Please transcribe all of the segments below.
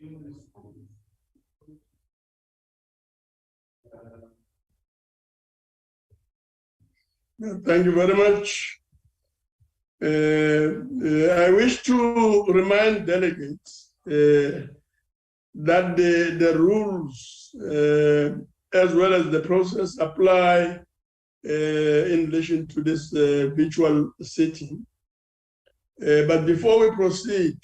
Thank you very much. I wish to remind delegates that the rules as well as the process apply in relation to this virtual sitting. But before we proceed,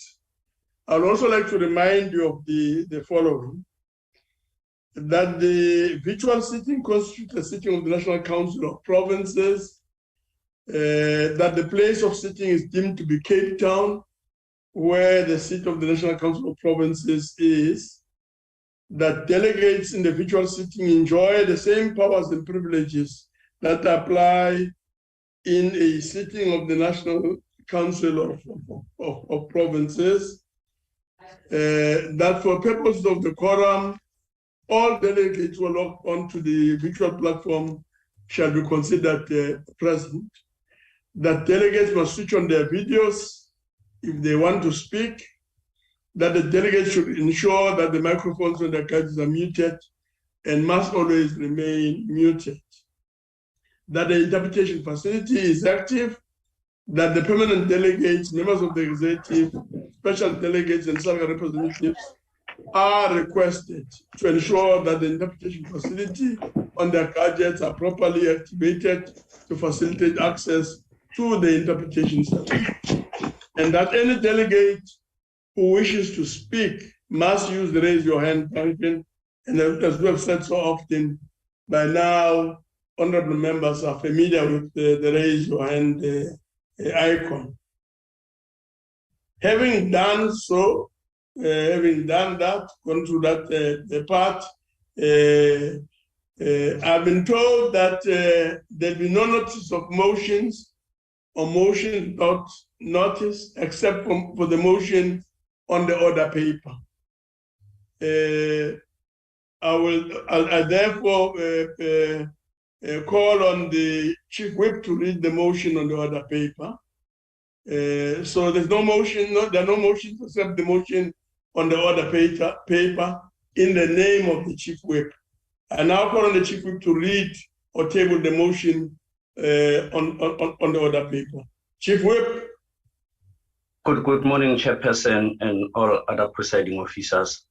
I would also like to remind you of the following: that the virtual sitting constitutes a sitting of the National Council of Provinces, that the place of sitting is deemed to be Cape Town, where the seat of the National Council of Provinces is, that delegates in the virtual sitting enjoy the same powers and privileges that apply in a sitting of the National Council of Provinces, that for purposes of the quorum, all delegates who are logged onto the virtual platform shall be considered present, that delegates must switch on their videos if they want to speak, that the delegates should ensure that the microphones on their gadgets are muted and must always remain muted, that the interpretation facility is active, that the permanent delegates, members of the executive, special delegates, and salary representatives are requested to ensure that the interpretation facility on their gadgets are properly activated to facilitate access to the interpretation service, and that any delegate who wishes to speak must use the raise your hand function. And as we have said so often, by now, honorable members are familiar with the raise your hand icon. Having done so, having done that, gone through that part, I've been told that there'll be no notice of motions or motion without notice, except for the motion on the order paper. I therefore call on the Chief Whip to read the motion on the order paper. So there's no motion, there are no motions except the motion on the order paper in the name of the Chief Whip. I now call on the Chief Whip to read or table the motion on the order paper. Chief Whip. Good morning, Chairperson and all other presiding officers.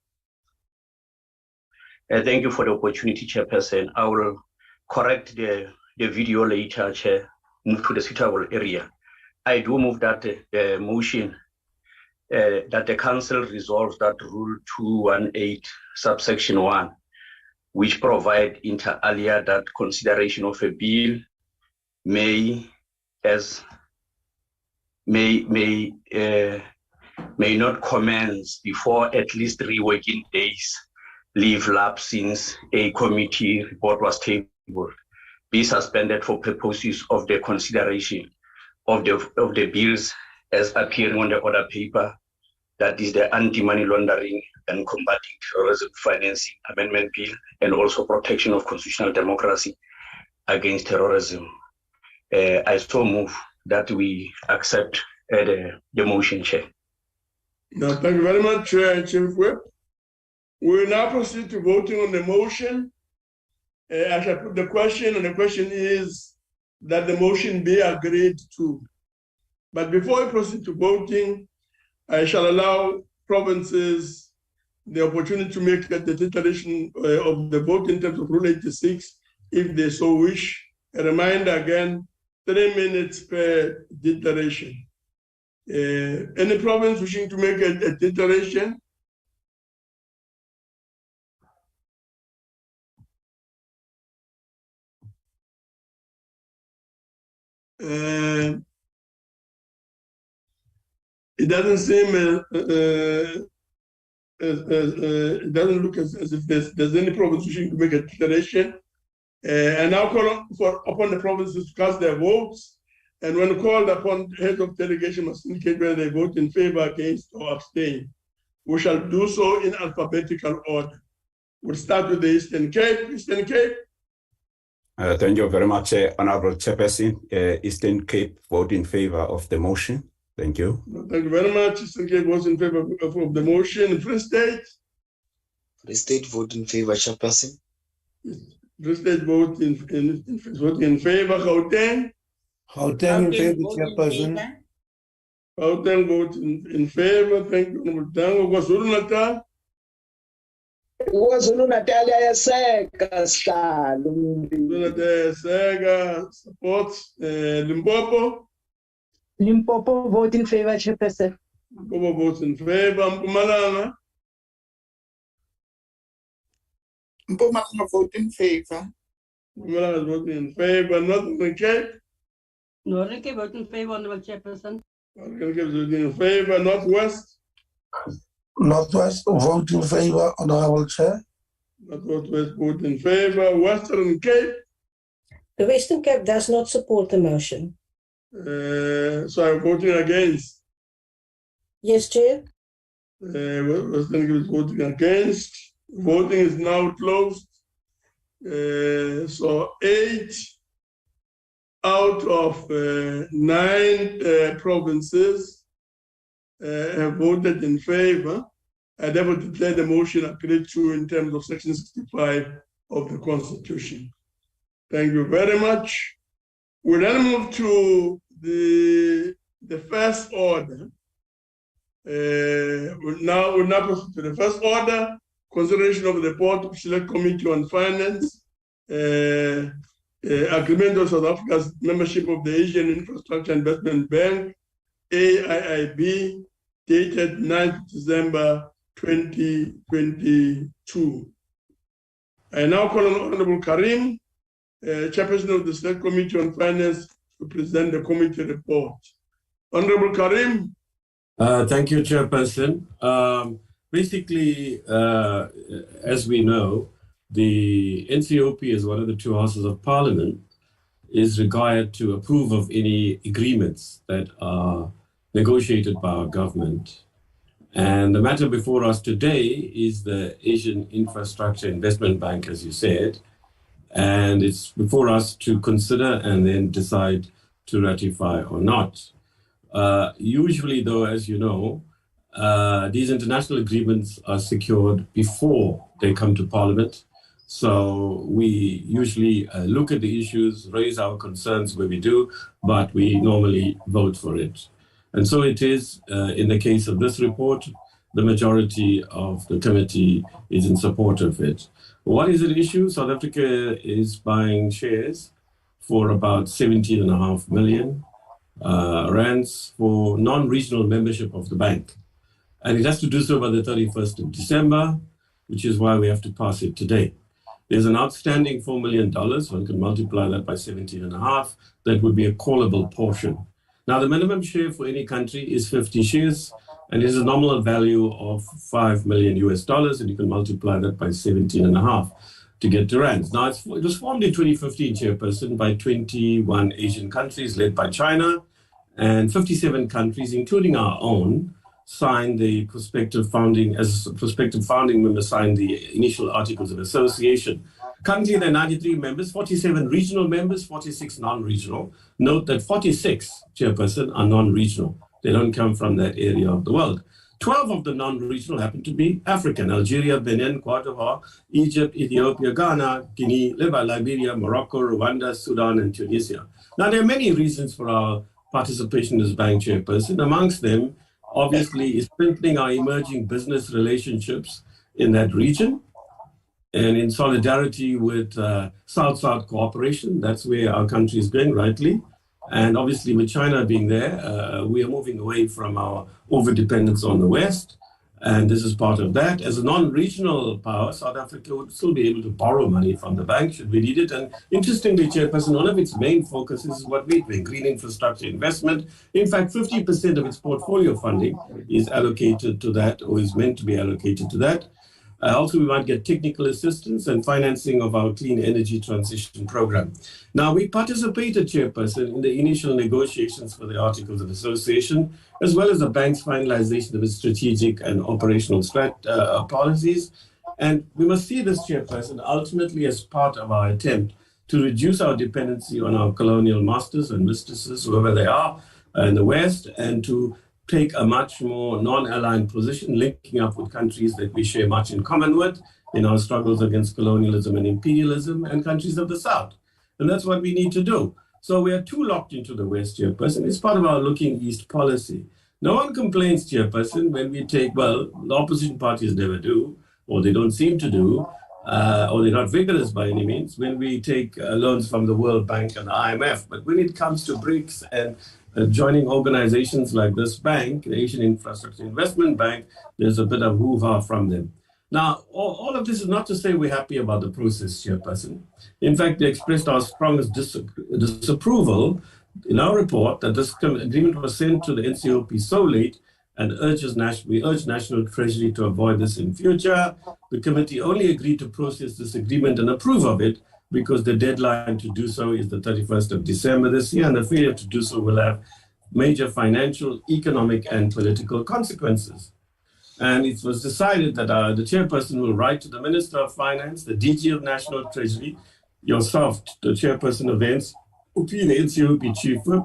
Thank you for the opportunity, Chairperson. I will correct the video later, Chair, move to the suitable area. I do move that the motion that the Council resolves that Rule 218, subsection 1, which provide inter alia that consideration of a bill may not commence before at least 3 working days leave lapse since a committee report was tabled, be suspended for purposes of the consideration of the bills as appearing on the order paper, that is the Anti-Money Laundering and Combating Terrorism Financing Amendment Bill, and also Protection of Constitutional Democracy Against Terrorism. I so move that we accept the motion, Chair. No, thank you very much, Chief Whip. We will now proceed to voting on the motion. I shall put the question, and the question is that the motion be agreed to. But before we proceed to voting, I shall allow provinces the opportunity to make the declaration of the vote in terms of Rule 86, if they so wish. A reminder again, 3 minutes per declaration. Any province wishing to make a declaration? It doesn't seem, it doesn't look as if there's any province wishing to make a declaration. And now call upon the provinces to cast their votes. And when called upon, heads of delegation must indicate whether they vote in favor, against, or abstain. We shall do so in alphabetical order. We'll start with the Eastern Cape. Eastern Cape. Thank you very much, Honorable Chairperson. Eastern Cape vote in favor of the motion. Thank you. Thank you very much. Eastern Cape votes in favor of the motion. Free State? Free State vote in favor, Chairperson. Free State vote in favor. Gauteng? Gauteng in favor, Chairperson. Gauteng vote in favor. Thank you, Honorable Dango. KwaZulu-Natal? KwaZulu-Natal ayaseka sihlalo. KwaZulu-Natal ayaseka, supports. Limpopo? Limpopo vote in favor, Chairperson. Limpopo votes in favor. Mpumalanga? Mpumalanga vote in favor. Mpumalanga is voting in favor. Northern Cape? Northern Cape vote in favor, Honorable Chairperson. Northern Cape is voting in favor. Northwest? Northwest vote in favor, Honorable Chair. Northwest vote in favor. Western Cape? The Western Cape does not support the motion. So I'm voting against. Yes, Chair. Western Cape is voting against. Voting is now closed. So 8 out of 9 provinces have voted in favor. I therefore declare the motion agreed to in terms of Section 65 of the Constitution. Thank you very much. We then move to the first order. We'll now proceed to the first order. Consideration of the report of Select Committee on Finance, agreement of South Africa's membership of the Asian Infrastructure Investment Bank, AIIB, dated 9th December 2022. I now call on Honorable Karim, Chairperson of the Select Committee on Finance, to present the committee report. Honorable Karim. Thank you, Chairperson. Basically, as we know, the Ncop, as one of the 2 houses of Parliament, is required to approve of any agreements that are negotiated by our government. And the matter before us today is the Asian Infrastructure Investment Bank, as you said, and it's before us to consider and then decide to ratify or not. Usually, though, as you know, these international agreements are secured before they come to Parliament. So we usually look at the issues, raise our concerns where we do, but we normally vote for it. And so it is, in the case of this report, the majority of the committee is in support of it. What is at issue? South Africa is buying shares for about 17.5 million rands for non-regional membership of the bank. And it has to do so by the 31st of December, which is why we have to pass it today. There's an outstanding $4 million. One can multiply that by 17.5. That would be a callable portion. Now, the minimum share for any country is 50 shares, and it is a nominal value of $5 million US, and you can multiply that by 17.5 to get to rands. Now, it was formed in 2015, Chairperson, by 21 Asian countries led by China, and 57 countries, including our own, signed the prospective founding member signed the initial articles of association. Currently, there are 93 members, 47 regional members, 46 non-regional. Note that 46, Chairperson, are non-regional. They don't come from that area of the world. 12 of the non-regional happen to be African: Algeria, Benin, Cote d'Ivoire, Egypt, Ethiopia, Ghana, Guinea, Liberia, Morocco, Rwanda, Sudan, and Tunisia. Now, there are many reasons for our participation as bank chairperson. Amongst them, obviously, is strengthening our emerging business relationships in that region, and in solidarity with South-South cooperation. That's where our country is going, rightly. And obviously, with China being there, we are moving away from our over-dependence on the West. And this is part of that. As a non-regional power, South Africa would still be able to borrow money from the bank should we need it. And interestingly, Chairperson, one of its main focuses is what we're doing, green infrastructure investment. In fact, 50% of its portfolio funding is allocated to that, or is meant to be allocated to that. Also, we might get technical assistance and financing of our clean energy transition program. Now, we participated, Chairperson, in the initial negotiations for the Articles of Association, as well as the bank's finalization of its strategic and operational policies. And we must see this, Chairperson, ultimately as part of our attempt to reduce our dependency on our colonial masters and mistresses, whoever they are, in the West, and to take a much more non-aligned position, linking up with countries that we share much in common with in our struggles against colonialism and imperialism, and countries of the South. And that's what we need to do. So we are too locked into the West, Chairperson. It's part of our looking East policy. No one complains, Chairperson, when we take, well, the opposition parties never do, or they don't seem to do, or they're not vigorous by any means, when we take loans from the World Bank and the IMF. But when it comes to BRICS and joining organizations like this bank, the Asian Infrastructure Investment Bank, there's a bit of hoo-ha from them. Now, all of this is not to say we're happy about the process, Chairperson. In fact, they expressed our strongest disapproval in our report that this agreement was sent to the NCOP so late, and we urge National Treasury to avoid this in future. The committee only agreed to process this agreement and approve of it because the deadline to do so is the 31st of December this year, and the failure to do so will have major financial, economic, and political consequences. And it was decided that the chairperson will write to the Minister of Finance, the DG of National Treasury, yourself, the chairperson of the NCOP, the NCOP chief whip,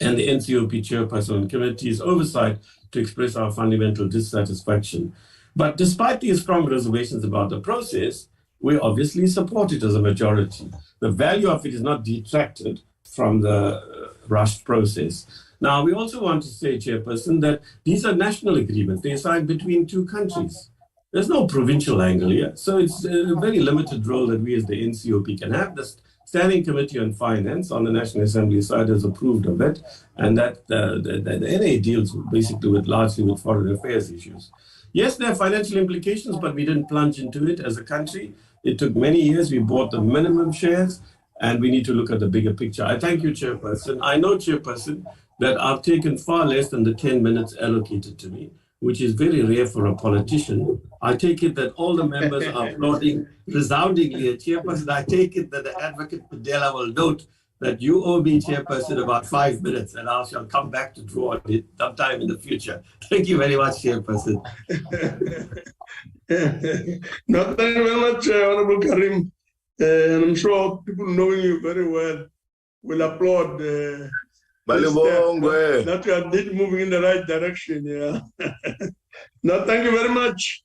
and the NCOP chairperson on committee's oversight to express our fundamental dissatisfaction. But despite these strong reservations about the process, we obviously support it as a majority. The value of it is not detracted from the rushed process. Now, we also want to say, Chairperson, that these are national agreements. They're signed between two countries. There's no provincial angle here. So it's a very limited role that we as the NCOP can have. The Standing Committee on Finance on the National Assembly side has approved of it, and that the NA deals basically largely with foreign affairs issues. Yes, there are financial implications, but we didn't plunge into it as a country. It took many years. We bought the minimum shares, and we need to look at the bigger picture. I thank you, Chairperson. I know, Chairperson, that I've taken far less than the 10 minutes allocated to me, which is very rare for a politician. I take it that all the members are applauding resoundingly at Chairperson. I take it that the Advocate Padella will note that you owe me, Chairperson, about 5 minutes, and I shall come back to draw on it sometime in the future. Thank you very much, Chairperson. No, thank you very much, Honorable Karim. And I'm sure people knowing you very well will applaud that you are indeed moving in the right direction. Yeah. No, thank you very much.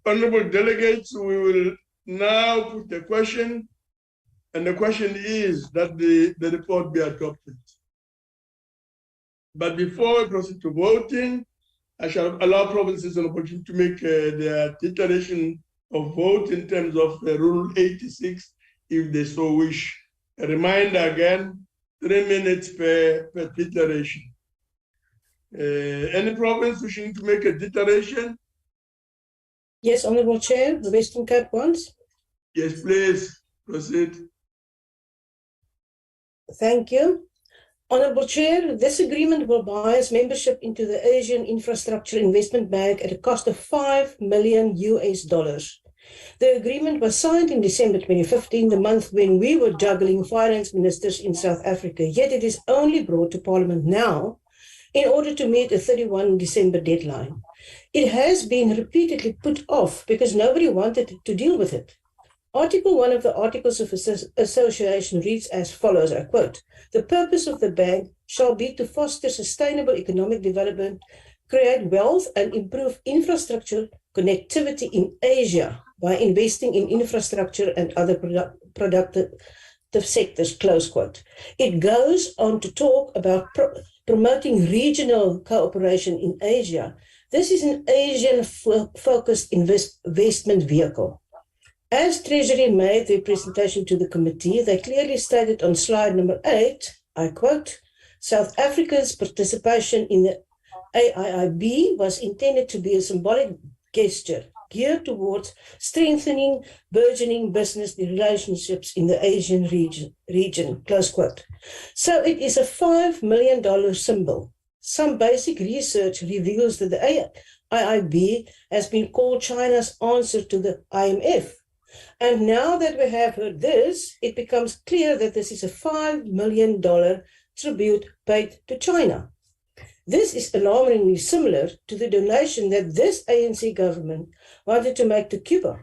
Honorable delegates, we will now put the question, and the question is that the report be adopted. But before we proceed to voting, I shall allow provinces an opportunity to make their declaration of vote in terms of Rule 86, if they so wish. A reminder again, 3 minutes per declaration. Any province wishing to make a declaration? Yes, Honourable Chair, the Western Cape wants. Yes, please, proceed. Thank you. Honourable Chair, this agreement will buy us membership into the Asian Infrastructure Investment Bank at a cost of $5 million. The agreement was signed in December 2015, the month when we were juggling finance ministers in South Africa, yet it is only brought to Parliament now in order to meet a 31 December deadline. It has been repeatedly put off because nobody wanted to deal with it. Article 1 of the Articles of Association reads as follows, I quote, "The purpose of the bank shall be to foster sustainable economic development, create wealth and improve infrastructure connectivity in Asia by investing in infrastructure and other productive sectors," close quote. It goes on to talk about promoting regional cooperation in Asia. This is an Asian-focused investment vehicle. As Treasury made their presentation to the committee, they clearly stated on slide number 8, I quote, "South Africa's participation in the AIIB was intended to be a symbolic gesture geared towards strengthening burgeoning business relationships in the Asian region, close quote. So it is a $5 million symbol. Some basic research reveals that the AIIB has been called China's answer to the IMF. And now that we have heard this, it becomes clear that this is a $5 million tribute paid to China. This is alarmingly similar to the donation that this ANC government wanted to make to Cuba.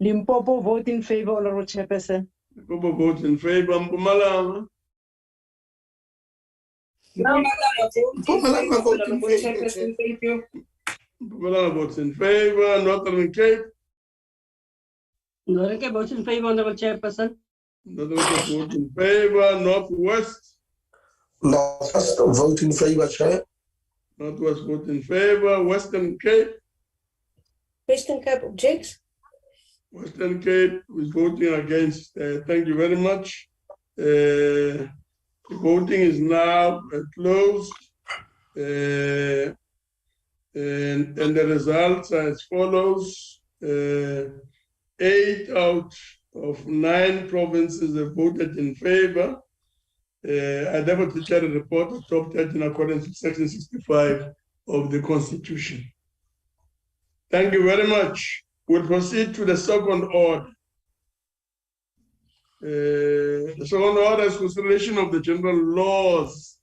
Limpopo vote in favor, Honorable Chairperson. Limpopo votes in favor. Mpumalanga. Mpumalanga vote in favor, Chair. Mpumalanga votes in favor. Northern Cape. Northern Cape votes in favor, Honorable Chairperson. Northern Cape votes in favor. Northwest. Northwest vote in favor, Chair. Northwest votes in favor. Western Cape. Western Cape objects. Western Cape is voting against. Thank you very much. The voting is now closed. And the results are as follows. 8 out of 9 provinces have voted in favor. I therefore declare a report adopted in accordance with Section 65 of the Constitution. Thank you very much. We'll proceed to the second order. The second order is consideration of the general laws,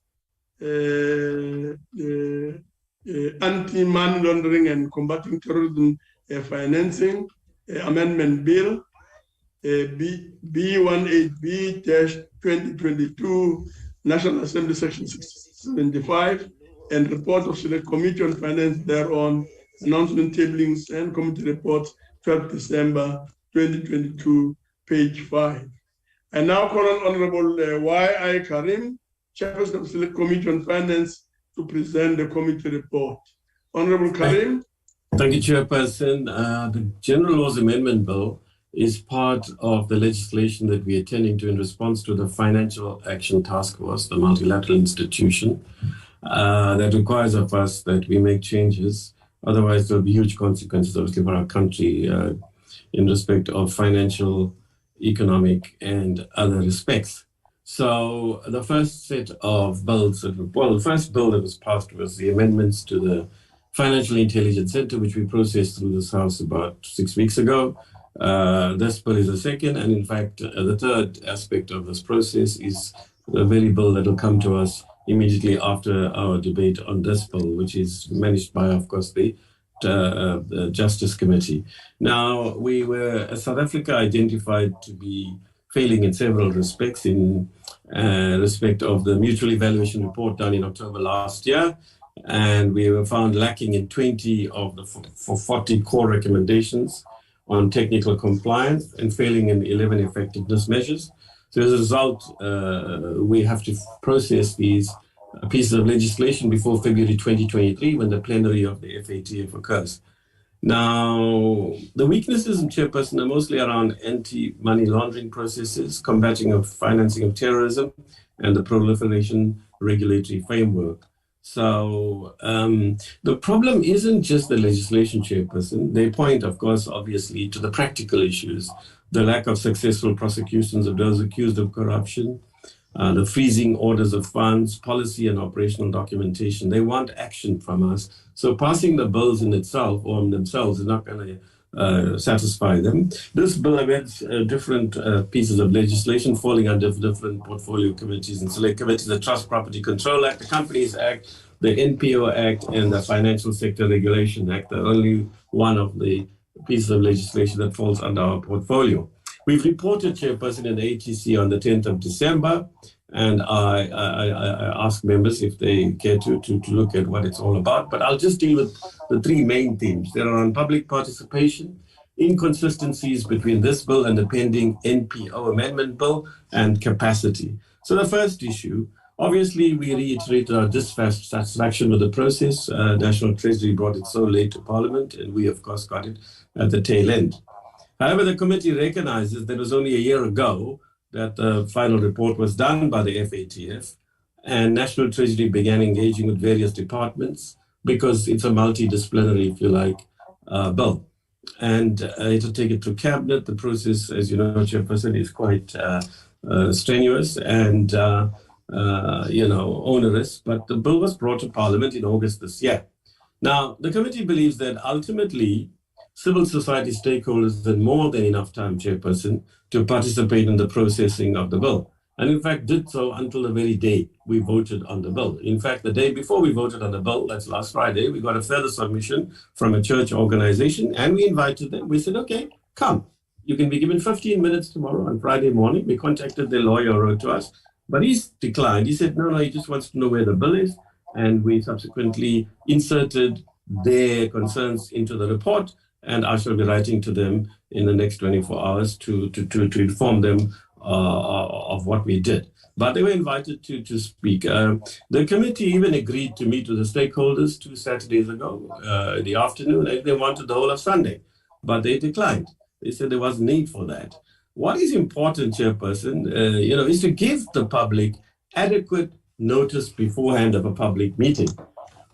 anti-money laundering and combating terrorism financing amendment bill, B18B-2022, National Assembly Section 75, and report of Select Committee on Finance thereon, announcement tablings and committee reports, 12 December 2022, page 5. I now call on Honorable Y.I. Karim, Chairperson of Select Committee on Finance, to present the committee report. Honorable Karim. Thank you, Chairperson. The General Laws Amendment Bill is part of the legislation that we are tending to in response to the Financial Action Task Force, the multilateral institution, that requires of us that we make changes. Otherwise, there'll be huge consequences, obviously, for our country in respect of financial, economic, and other respects. So the first set of bills, the first bill that was passed was the amendments to the Financial Intelligence Center, which we processed through this House about 6 weeks ago. This bill is the second, and in fact, the third aspect of this process is the very bill that will come to us immediately after our debate on this bill, which is managed by, of course, the Justice Committee. Now, we were, South Africa, identified to be failing in several respects in respect of the mutual evaluation report done in October last year. And we were found lacking in 20 of the 40 core recommendations on technical compliance and failing in 11 effectiveness measures. So as a result, we have to process these pieces of legislation before February 2023, when the plenary of the FATF occurs. Now, the weaknesses, Chairperson, are mostly around anti-money laundering processes, combating of financing of terrorism, and the proliferation regulatory framework. So the problem isn't just the legislation, Chairperson. They point, of course, obviously, to the practical issues, the lack of successful prosecutions of those accused of corruption, the freezing orders of funds, policy and operational documentation. They want action from us. So passing the bills in itself or in themselves is not going to satisfy them. This bill amends different pieces of legislation falling under different portfolio committees and select committees: the Trust Property Control Act, the Companies Act, the NPO Act, and the Financial Sector Regulation Act. They're only one of the pieces of legislation that falls under our portfolio. We've reported, Chairperson, in the ATC on the 10th of December, and I ask members if they care to look at what it's all about. But I'll just deal with the three main themes. There are on public participation, inconsistencies between this bill and the pending NPO amendment bill, and capacity. So the first issue, obviously, we reiterated our dissatisfaction with the process. National Treasury brought it so late to Parliament, and we, of course, got it at the tail end. However, the committee recognizes that it was only a year ago that the final report was done by the FATF, and National Treasury began engaging with various departments because it's a multidisciplinary, if you like, bill. And it will take it through cabinet. The process, as you know, Chairperson, is quite strenuous and onerous, but the bill was brought to Parliament in August this year. Now, the committee believes that ultimately, civil society stakeholders had more than enough time, Chairperson, to participate in the processing of the bill. And in fact, did so until the very day we voted on the bill. In fact, the day before we voted on the bill, that's last Friday, we got a further submission from a church organization and we invited them. We said, okay, come, you can be given 15 minutes tomorrow on Friday morning. We contacted the lawyer who wrote to us, but he's declined. He said, no, he just wants to know where the bill is. And we subsequently inserted their concerns into the report, and I shall be writing to them in the next 24 hours to inform them of what we did. But they were invited to speak. The committee even agreed to meet with the stakeholders 2 Saturdays ago in the afternoon. They wanted the whole of Sunday, but they declined. They said there was need for that. What is important, Chairperson, is to give the public adequate notice beforehand of a public meeting.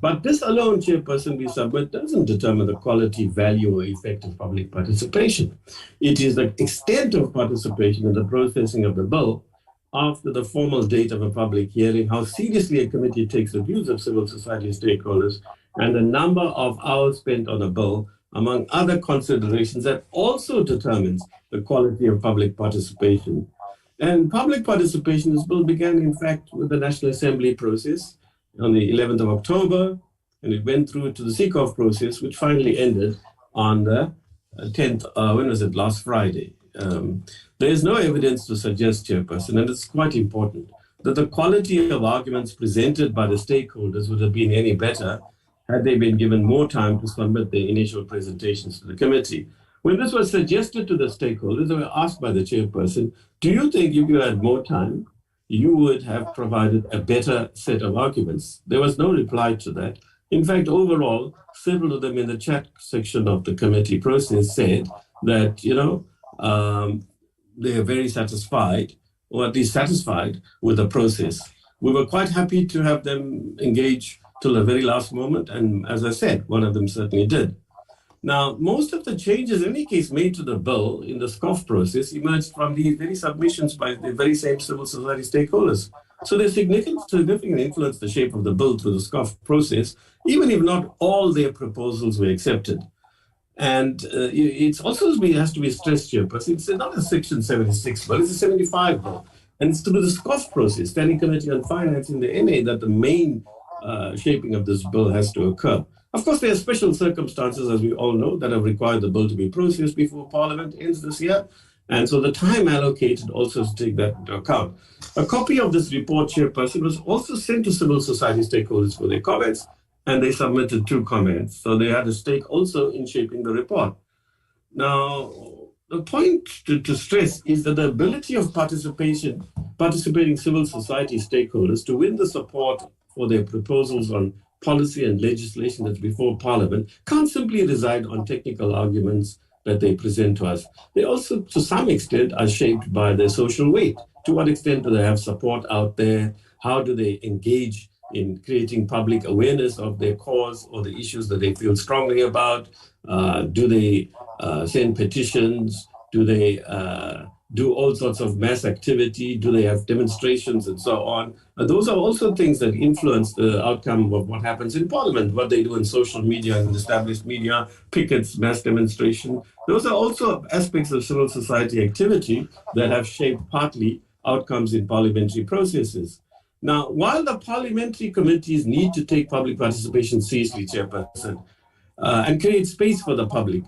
But this alone, Chairperson, we submit doesn't determine the quality, value, or effect of public participation. It is the extent of participation in the processing of the bill after the formal date of a public hearing, how seriously a committee takes the views of civil society stakeholders, and the number of hours spent on a bill, among other considerations, that also determines the quality of public participation. And public participation in this bill began, in fact, with the National Assembly process on the 11th of October, and it went through to the Ncop process, which finally ended on the 10th, last Friday. There is no evidence to suggest, Chairperson, and it's quite important, that the quality of arguments presented by the stakeholders would have been any better had they been given more time to submit their initial presentations to the committee. When this was suggested to the stakeholders, they were asked by the Chairperson, do you think if you had more time, you would have provided a better set of arguments? There was no reply to that. In fact, overall, several of them in the chat section of the committee process said that, they are very satisfied, or at least satisfied with the process. We were quite happy to have them engage till the very last moment. And as I said, one of them certainly did. Now, most of the changes, in any case, made to the bill in the Ncop process emerged from the very submissions by the very same civil society stakeholders. So they significantly influenced the shape of the bill through the Ncop process, even if not all their proposals were accepted. And it also has to be stressed here, but it's not a Section 76 bill, it's a 75 bill. And it's through the Ncop process, Standing Committee on Finance in the NA, that the main shaping of this bill has to occur. Of course, there are special circumstances, as we all know, that have required the bill to be processed before Parliament ends this year. And so the time allocated also has to take that into account. A copy of this report, Chairperson, was also sent to civil society stakeholders for their comments, and they submitted 2 comments. So they had a stake also in shaping the report. Now, the point to stress is that the ability of participating civil society stakeholders to win the support for their proposals on policy and legislation that's before Parliament can't simply reside on technical arguments that they present to us. They also, to some extent, are shaped by their social weight. To what extent do they have support out there? How do they engage in creating public awareness of their cause or the issues that they feel strongly about? Do they send petitions? Do they do all sorts of mass activity? Do they have demonstrations and so on? Those are also things that influence the outcome of what happens in Parliament, what they do in social media and established media, pickets, mass demonstration. Those are also aspects of civil society activity that have shaped partly outcomes in parliamentary processes. Now, while the parliamentary committees need to take public participation seriously, Chairperson, and create space for the public,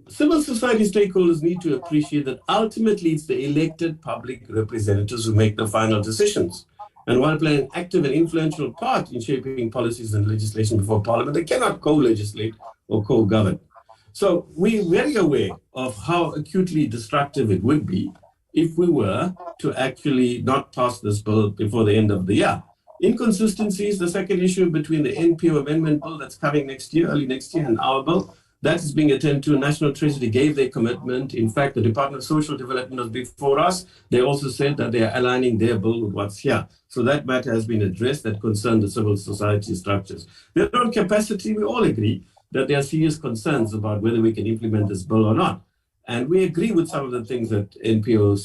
civil society stakeholders need to appreciate that ultimately it's the elected public representatives who make the final decisions. And while playing an active and influential part in shaping policies and legislation before Parliament, they cannot co-legislate or co-govern. So we're very aware of how acutely destructive it would be if we were to actually not pass this bill before the end of the year. Inconsistencies, the second issue between the NPO amendment bill that's coming next year, early next year, and our bill, that is being attended to. National Treasury gave their commitment. In fact, the Department of Social Development was before us. They also said that they are aligning their bill with what's here. So that matter has been addressed that concerned the civil society structures. Their own capacity, we all agree that there are serious concerns about whether we can implement this bill or not. And we agree with some of the things that NPO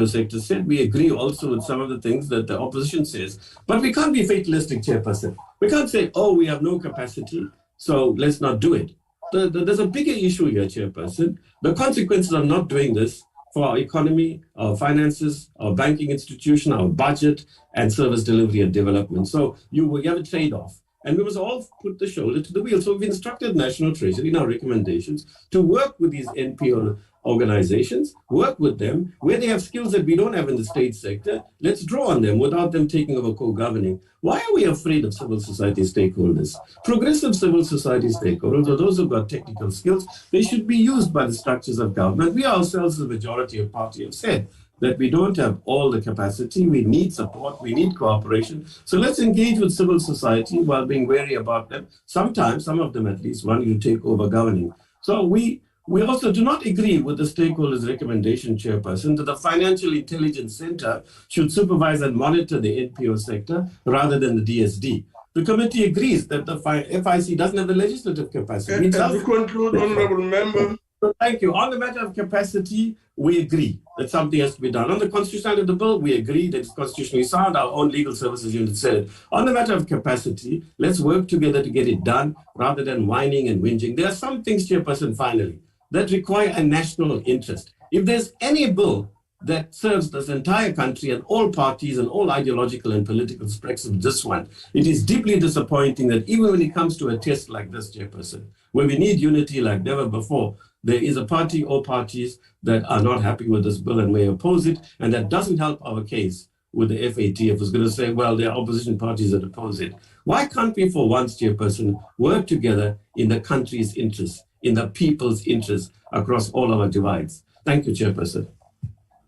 sector said. We agree also with some of the things that the opposition says. But we can't be fatalistic, Chairperson. We can't say, oh, we have no capacity, so let's not do it. There's a bigger issue here, Chairperson. The consequences of not doing this for our economy, our finances, our banking institution, our budget, and service delivery and development. So you have a trade-off. And we must all put the shoulder to the wheel. So we've instructed National Treasury in our recommendations to work with these NPO organizations, work with them. Where they have skills that we don't have in the state sector, let's draw on them without them taking over co-governing. Why are we afraid of civil society stakeholders? Progressive civil society stakeholders, or those who've got technical skills, they should be used by the structures of government. We ourselves, the majority of party, have said that we don't have all the capacity. We need support. We need cooperation. So let's engage with civil society while being wary about them. Sometimes, some of them at least, want you to take over governing. So we also do not agree with the stakeholders' recommendation, Chairperson, that the Financial Intelligence Center should supervise and monitor the NPO sector rather than the DSD. The committee agrees that the FIC doesn't have the legislative capacity. And to conclude, Honorable Member. So thank you. On the matter of capacity, we agree that something has to be done. On the constitutionality of the bill, we agree that it's constitutionally sound. Our own legal services unit said it. On the matter of capacity, let's work together to get it done rather than whining and whinging. There are some things, Chairperson, finally, that require a national interest. If there's any bill that serves this entire country and all parties and all ideological and political specs of this one, it is deeply disappointing that even when it comes to a test like this, Chairperson, where we need unity like never before, there is a party or parties that are not happy with this bill and may oppose it, and that doesn't help our case with the FATF who's going to say, well, there are opposition parties that oppose it. Why can't we, for once, Chairperson, work together in the country's interest, in the people's interest across all our divides? Thank you, Chairperson.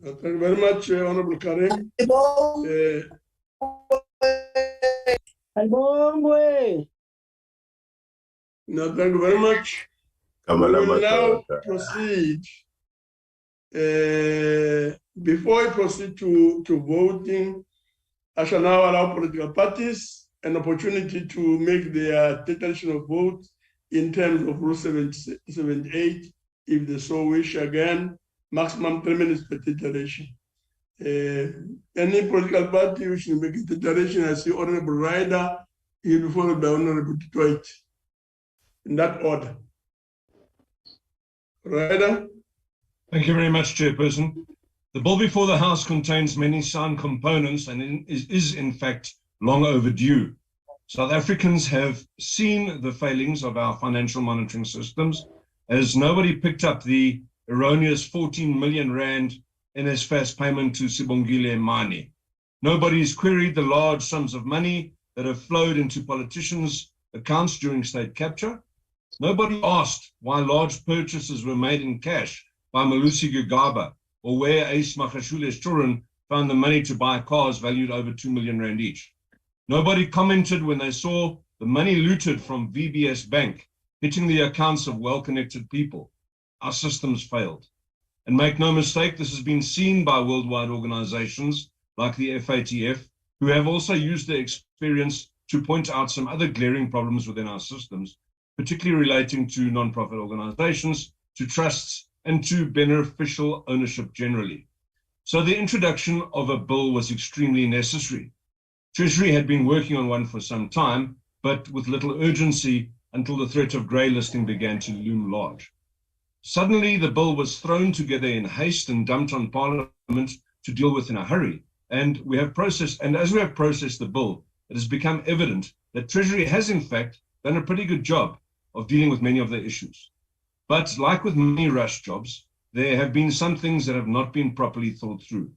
Thank you very much, Honorable Karim. No, thank you very much. We will now proceed. Before we proceed to voting, I shall now allow political parties an opportunity to make their declaration of vote in terms of Rule 78, if they so wish. Again, maximum 3 minutes per declaration. Any political party which will make a declaration, I see Honorable Ryder, he will be followed by Honorable Detroit. In that order. Ryder. Thank you very much, Chairperson. The bill before the House contains many sound components and is in fact long overdue. South Africans have seen the failings of our financial monitoring systems, as nobody picked up the erroneous 14 million rand NSFAS payment to Sibongile Mani. Nobody's queried the large sums of money that have flowed into politicians' accounts during state capture. Nobody asked why large purchases were made in cash by Malusi Gugaba, or where Ace Makashule's children found the money to buy cars valued over 2 million rand each. Nobody commented when they saw the money looted from VBS Bank hitting the accounts of well-connected people. Our systems failed. And make no mistake, this has been seen by worldwide organizations like the FATF, who have also used their experience to point out some other glaring problems within our systems, particularly relating to non-profit organizations, to trusts, and to beneficial ownership generally. So the introduction of a bill was extremely necessary. Treasury had been working on one for some time, but with little urgency until the threat of grey listing began to loom large. Suddenly, the bill was thrown together in haste and dumped on Parliament to deal with in a hurry. And as we have processed the bill, it has become evident that Treasury has in fact done a pretty good job of dealing with many of the issues. But like with many rush jobs, there have been some things that have not been properly thought through.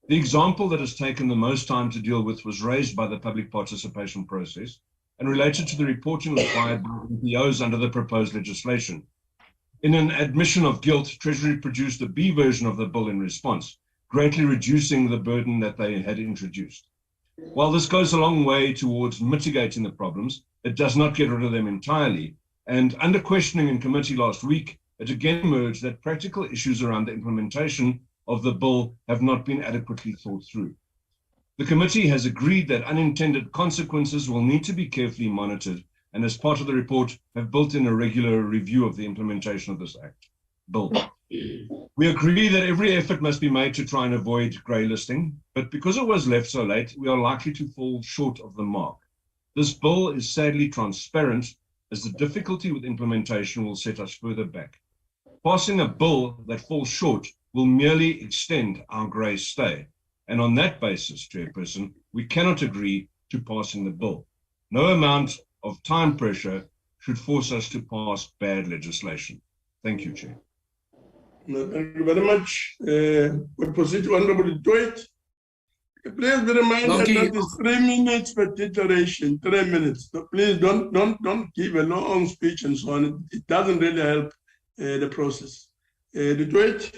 The example that has taken the most time to deal with was raised by the public participation process and related to the reporting required by NPOs under the proposed legislation. In an admission of guilt, Treasury produced a B version of the bill in response, greatly reducing the burden that they had introduced. While this goes a long way towards mitigating the problems, it does not get rid of them entirely. And under questioning in committee last week, it again emerged that practical issues around the implementation of the bill have not been adequately thought through. The committee has agreed that unintended consequences will need to be carefully monitored, and as part of the report have built in a regular review of the implementation of this bill. We agree that every effort must be made to try and avoid grey listing, but because it was left so late, we are likely to fall short of the mark. This bill is sadly transparent, as the difficulty with implementation will set us further back. Passing a bill that falls short will merely extend our grey stay. And on that basis, Chairperson, we cannot agree to passing the bill. No amount of time pressure should force us to pass bad legislation. Thank you, Chair. Thank you very much. We proceed to Honorable Dwight. Please be reminded that it's 3 minutes per iteration, 3 minutes. So please don't give a long speech and so on. It doesn't really help the process. Dwight.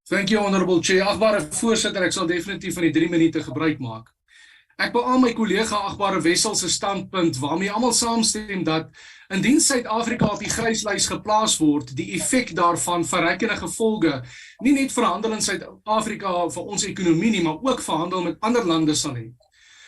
Thank you, Honorable Chair. Agbare voorsitter, ek sal definitief van die 3 minute gebruik maak. Ek beamoen my kollega Agbare Wessel se standpunt waarmee almal saamstem dat indien Suid-Afrika op die gryslys geplaas word, die effek daarvan verrekkende gevolge nie net vir handel in Suid-Afrika vir ons ekonomie nie, maar ook vir handel met ander lande sal hê.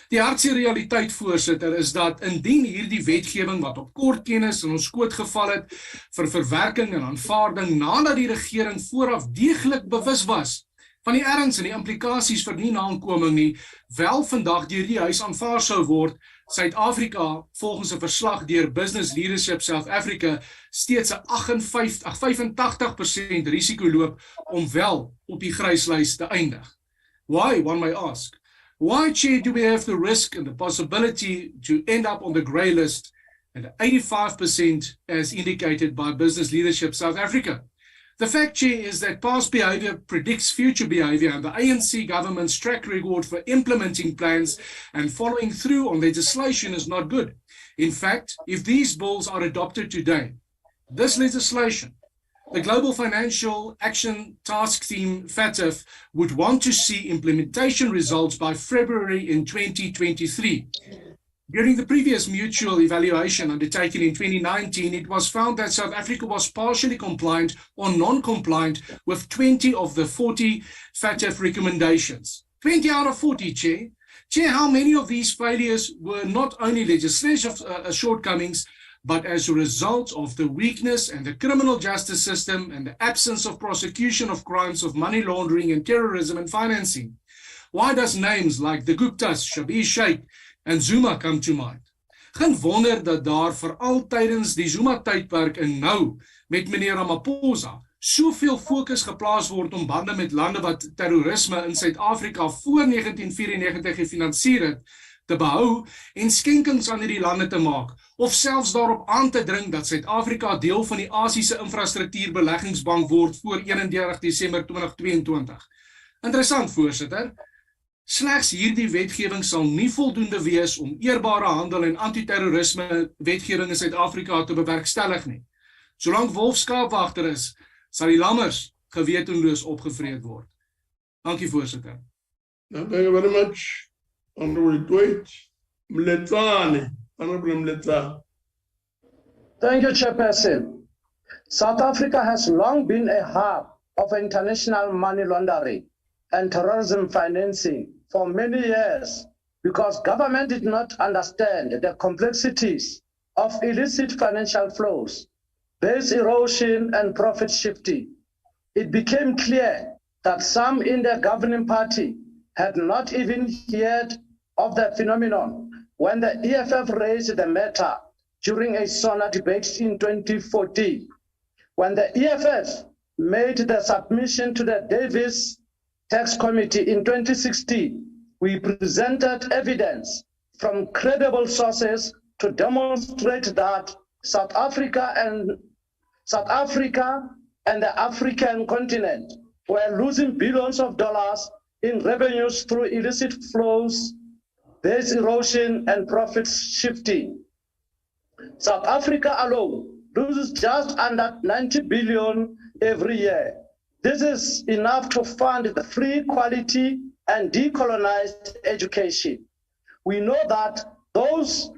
Die hartse realiteit, voorsitter, is dat indien hierdie wetgewing wat op kort kennis in ons skoot geval het vir verwerking en aanvaarding nadat die regering vooraf deeglik bewus was van die erns en die implikasies vir nie nakoming nie, wel vandag deur die huis aanvaar sou word, Suid-Afrika, volgens 'n verslag deur Business Leadership South Africa, steeds 'n 85% risiko loop om wel op die gryslys te eindig. Why, one may ask? Why, Chair, do we have the risk and the possibility to end up on the grey list at 85% as indicated by Business Leadership South Africa? The fact, Chair, is that past behavior predicts future behavior, and the ANC government's track record for implementing plans and following through on legislation is not good. In fact, if these bills are adopted today, this legislation, the Global Financial Action Task Team, FATF, would want to see implementation results by February in 2023. During the previous mutual evaluation undertaken in 2019, it was found that South Africa was partially compliant or non-compliant with 20 of the 40 FATF recommendations. 20 out of 40, Chair. Chair, how many of these failures were not only legislative shortcomings, but as a result of the weakness and the criminal justice system and the absence of prosecution of crimes of money laundering and terrorism and financing? Why does names like the Guptas, Shabir Shaikh, en Zuma come to mind? Geen wonder dat daar veral tydens die Zuma-tydperk en nou met meneer Ramaphosa soveel fokus geplaas word om bande met lande wat terrorisme in Suid-Afrika voor 1994 gefinansier het, te behou en skenkings aan hierdie lande te maak, of selfs daarop aan te dring dat Suid-Afrika deel van die Asiese infrastruktuurbeleggingsbank word voor 31 Desember 2022. Interessant, voorsitter. Slegs hierdie wetgewing sal nie voldoende wees om eerbare handel en anti-terrorisme wetgewing in Suid-Afrika te bewerkstellig nie. Solank wolfskaapwagter is, sal die lammers gewetenloos opgevreed word. Dankie, voorsitter. Thank you very much. Honorable Dwight Mletsane. Honorable Mletsane. Thank you, Chairperson. South Africa has long been a hub of international money laundering and terrorism financing for many years because government did not understand the complexities of illicit financial flows, base erosion, and profit shifting. It became clear that some in the governing party had not even heard of the phenomenon when the EFF raised the matter during a SONA debate in 2014. When the EFF made the submission to the Davis Tax Committee in 2016, we presented evidence from credible sources to demonstrate that South Africa and the African continent were losing billions of dollars in revenues through illicit flows, base erosion, and profit shifting. South Africa alone loses just under 90 billion every year. This is enough to fund the free, quality, and decolonized education. We know that those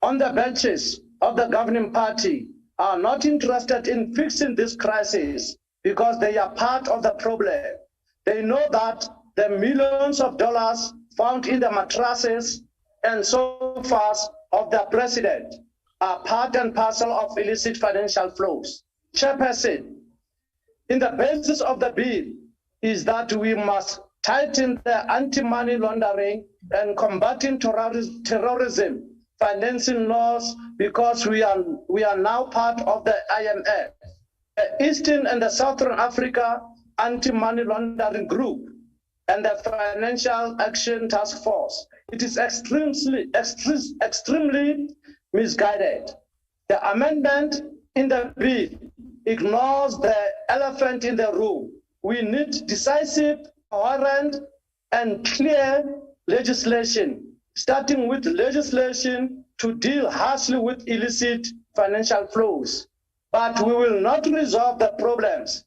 on the benches of the governing party are not interested in fixing this crisis because they are part of the problem. They know that the millions of dollars found in the mattresses and sofas of the president are part and parcel of illicit financial flows. Chairperson, in the basis of the bill is that we must tighten the anti-money laundering and combating terrorism financing laws because we are now part of the IMF, the Eastern and the Southern Africa Anti-Money Laundering Group, and the Financial Action Task Force. It is extremely misguided. The amendment in the bill ignores the elephant in the room. We need decisive, coherent, and clear legislation, starting with legislation to deal harshly with illicit financial flows. But we will not resolve the problems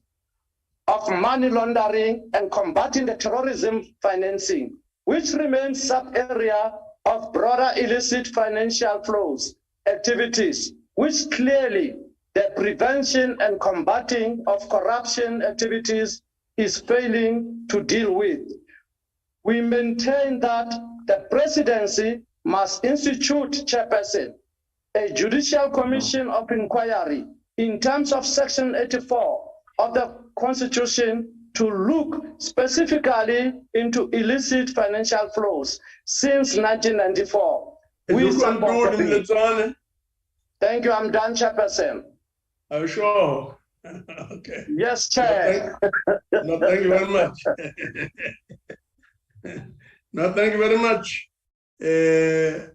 of money laundering and combating the terrorism financing, which remains sub-area of broader illicit financial flows activities, which clearly the prevention and combating of corruption activities is failing to deal with. We maintain that the presidency must institute, Chairperson, a judicial commission of inquiry in terms of Section 84 of the Constitution to look specifically into illicit financial flows since 1994. We support the bill. Thank you. I'm done, Chairperson. Are you sure? Okay. Yes, Chair. No, thank you very much. No, thank you very much. The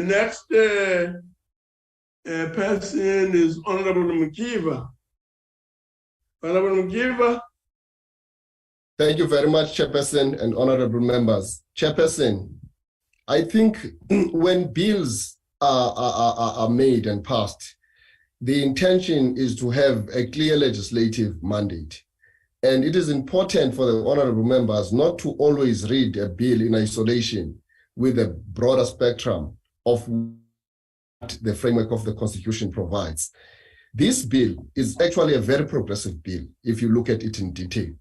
next person is Honorable Mkiva. Honorable Mkiva. Thank you very much, Chairperson and honorable members. Chairperson, I think when bills are made and passed, the intention is to have a clear legislative mandate. And it is important for the honorable members not to always read a bill in isolation with a broader spectrum of what the framework of the Constitution provides. This bill is actually a very progressive bill if you look at it in detail.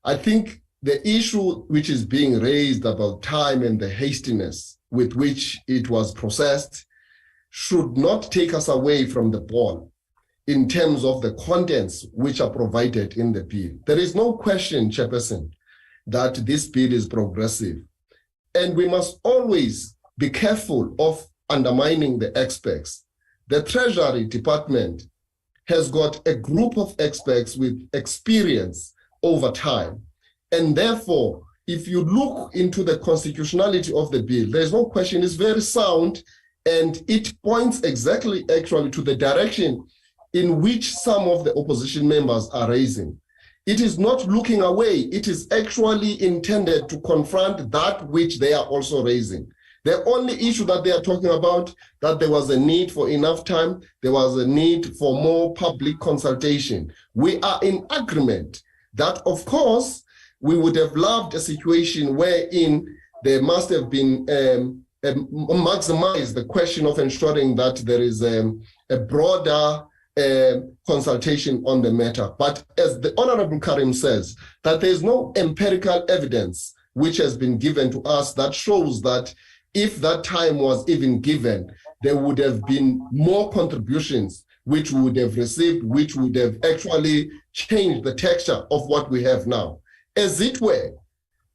I think the issue which is being raised about time and the hastiness with which it was processed should not take us away from the ball in terms of the contents which are provided in the bill. There is no question, Chairperson, that this bill is progressive. And we must always be careful of undermining the experts. The Treasury Department has got a group of experts with experience over time. And therefore, if you look into the constitutionality of the bill, there's no question it's very sound, and it points exactly actually to the direction in which some of the opposition members are raising. It is not looking away. It is actually intended to confront that which they are also raising. The only issue that they are talking about, that there was a need for enough time, there was a need for more public consultation. We are in agreement that, of course, we would have loved a situation wherein there must have been maximize the question of ensuring that there is a broader consultation on the matter. But as the Honorable Karim says, that there is no empirical evidence which has been given to us that shows that if that time was even given, there would have been more contributions which we would have received, which would have actually changed the texture of what we have now. As it were,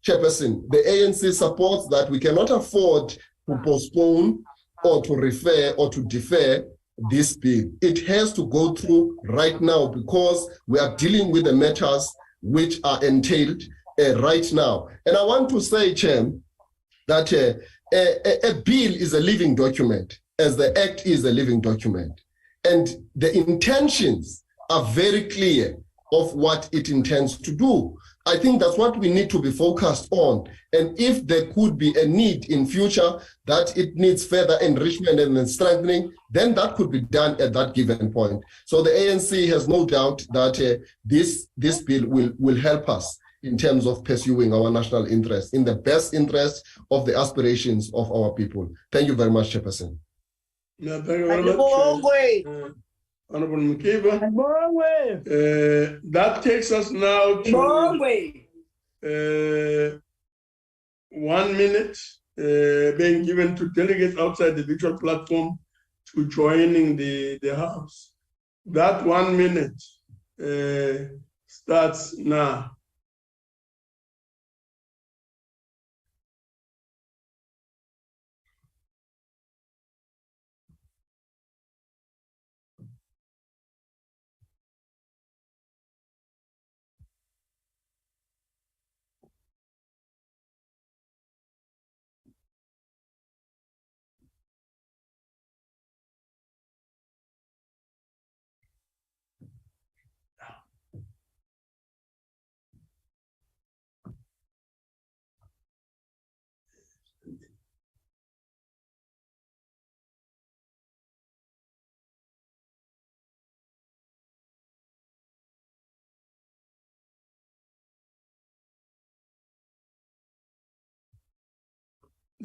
Chairperson, the ANC supports that we cannot afford to postpone or to refer or to defer this bill. It has to go through right now because we are dealing with the matters which are entailed right now. And I want to say, Chair, that a bill is a living document, as the Act is a living document. And the intentions are very clear of what it intends to do. I think that's what we need to be focused on. And if there could be a need in future that it needs further enrichment and then strengthening, then that could be done at that given point. So the ANC has no doubt that this bill will help us in terms of pursuing our national interest, in the best interest of the aspirations of our people. Thank you very much, Chairperson. No, thank you very much. Honorable Mkiva. That takes us now to 1 minute being given to delegates outside the virtual platform to joining the House. That 1 minute starts now.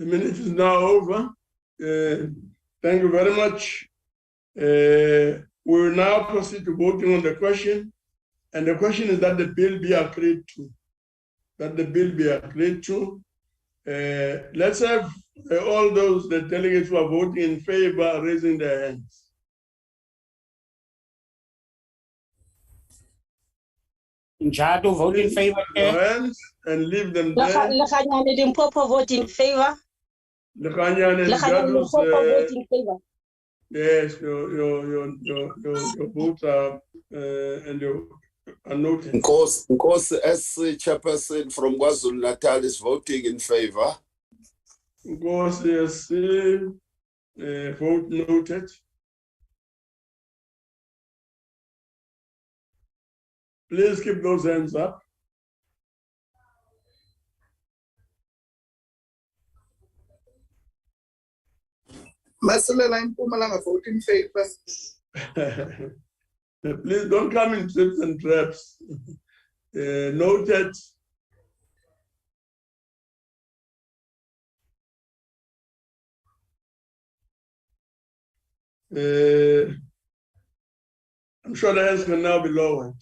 The minute is now over. Thank you very much. We will now proceed to voting on the question. And the question is that the bill be agreed to. That the bill be agreed to. Let's have all the delegates who are voting in favor raising their hands. Njalo vote in favor. Your hands and leave them there. Lekanyane Limpopo vote in favor. Lekanyane Limpopo vote in favor. Yes, your votes are and your are noted. Nkosi as chairperson from KwaZulu-Natal is voting in favor. Nkosi as vote noted. Please keep those hands up. Masalela in Mpumalanga vote in favor. Please don't come in trips and traps. Noted. I'm sure the hands can now be lowered.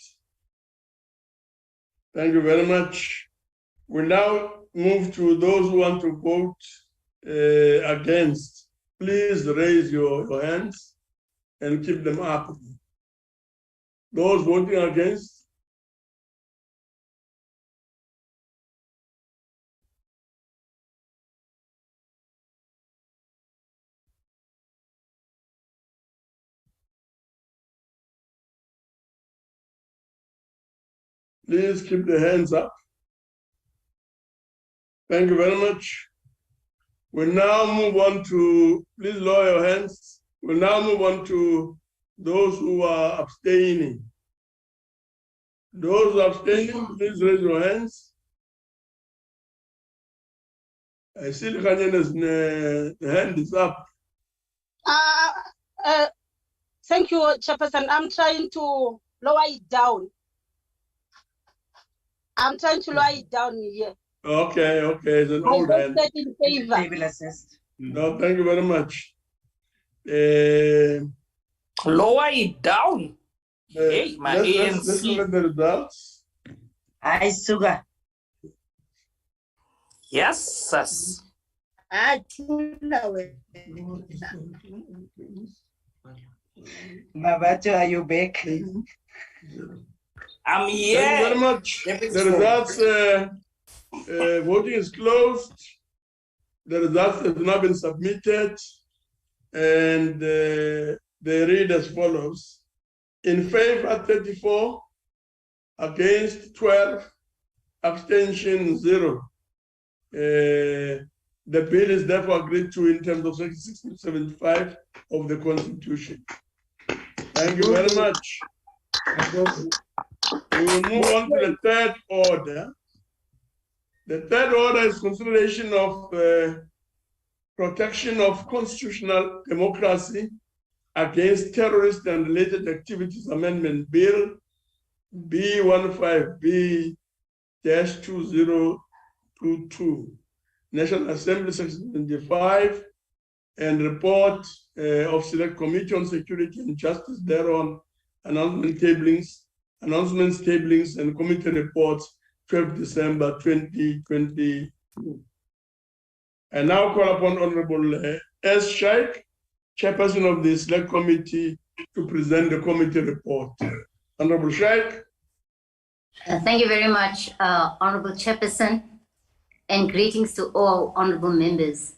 Thank you very much. We now move to those who want to vote against. Please raise your hands and keep them up. Those voting against? Please keep the hands up. Thank you very much. We'll now move on to, please lower your hands. We'll now move on to those who are abstaining. Those who are abstaining, please raise your hands. I see the hand is up. Thank you, Chairperson. I'm trying to lower it down. I'm trying to lower it down here. Okay, it's an old hand. I in favor. No, thank you very much. Lower it down. Hey, my ANC. Let's look at the results. Hi, Sugar. Yes, yes. Babato, are you back? I'm here. Thank you very much. The results, voting is closed. The results have now been submitted, and they read as follows. In favor, 34, against 12, abstention 0. The bill is therefore agreed to in terms of Section 675 of the Constitution. Thank you very much. We will move on to the third order. The third order is consideration of protection of constitutional democracy against terrorist and related activities amendment bill B15B-2022, National Assembly Section 25, and report of Select Committee on Security and Justice thereon, announcements, tablings, and committee reports, 12 December 2022. I now call upon Honorable S. Shaik, Chairperson of the Select Committee, to present the committee report. Honorable Shaik. Thank you very much, Honorable Chairperson, and greetings to all honorable members.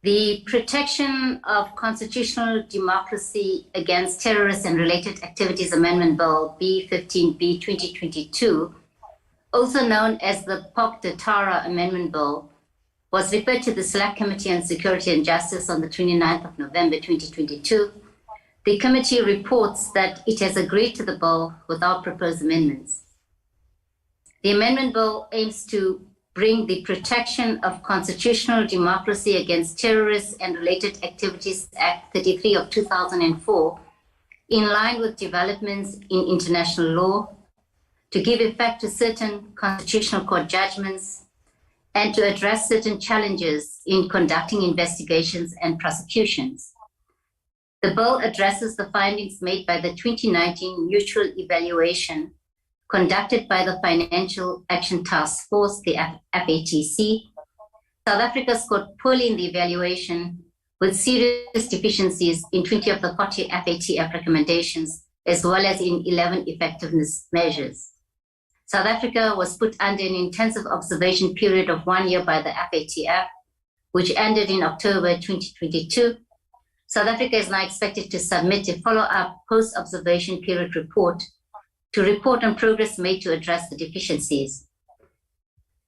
The Protection of Constitutional Democracy Against Terrorist and Related Activities Amendment Bill B15B 2022, also known as the POC-DETARA Amendment Bill, was referred to the Select Committee on Security and Justice on the 29th of November 2022. The committee reports that it has agreed to the bill without proposed amendments. The amendment bill aims to bring the Protection of Constitutional Democracy Against Terrorists and Related Activities Act 33 of 2004 in line with developments in international law, to give effect to certain constitutional court judgments, and to address certain challenges in conducting investigations and prosecutions. The bill addresses the findings made by the 2019 mutual evaluation conducted by the Financial Action Task Force, the FATC. South Africa scored poorly in the evaluation with serious deficiencies in 20 of the 40 FATF recommendations, as well as in 11 effectiveness measures. South Africa was put under an intensive observation period of 1 year by the FATF, which ended in October 2022. South Africa is now expected to submit a follow-up post-observation period report to report on progress made to address the deficiencies.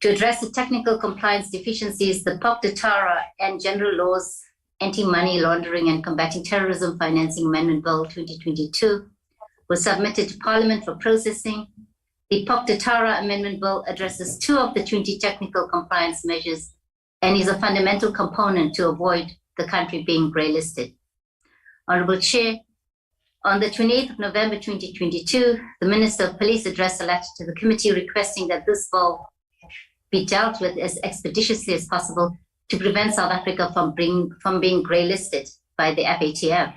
To address the technical compliance deficiencies, the POC-DTARA and General Laws Anti-Money Laundering and Combating Terrorism Financing Amendment Bill 2022 was submitted to Parliament for processing. The POC-DTARA Amendment Bill addresses 2 of the 20 technical compliance measures and is a fundamental component to avoid the country being grey-listed. Honourable Chair, on the 28th of November 2022, the Minister of Police addressed a letter to the committee requesting that this bill be dealt with as expeditiously as possible to prevent South Africa from being grey-listed by the FATF.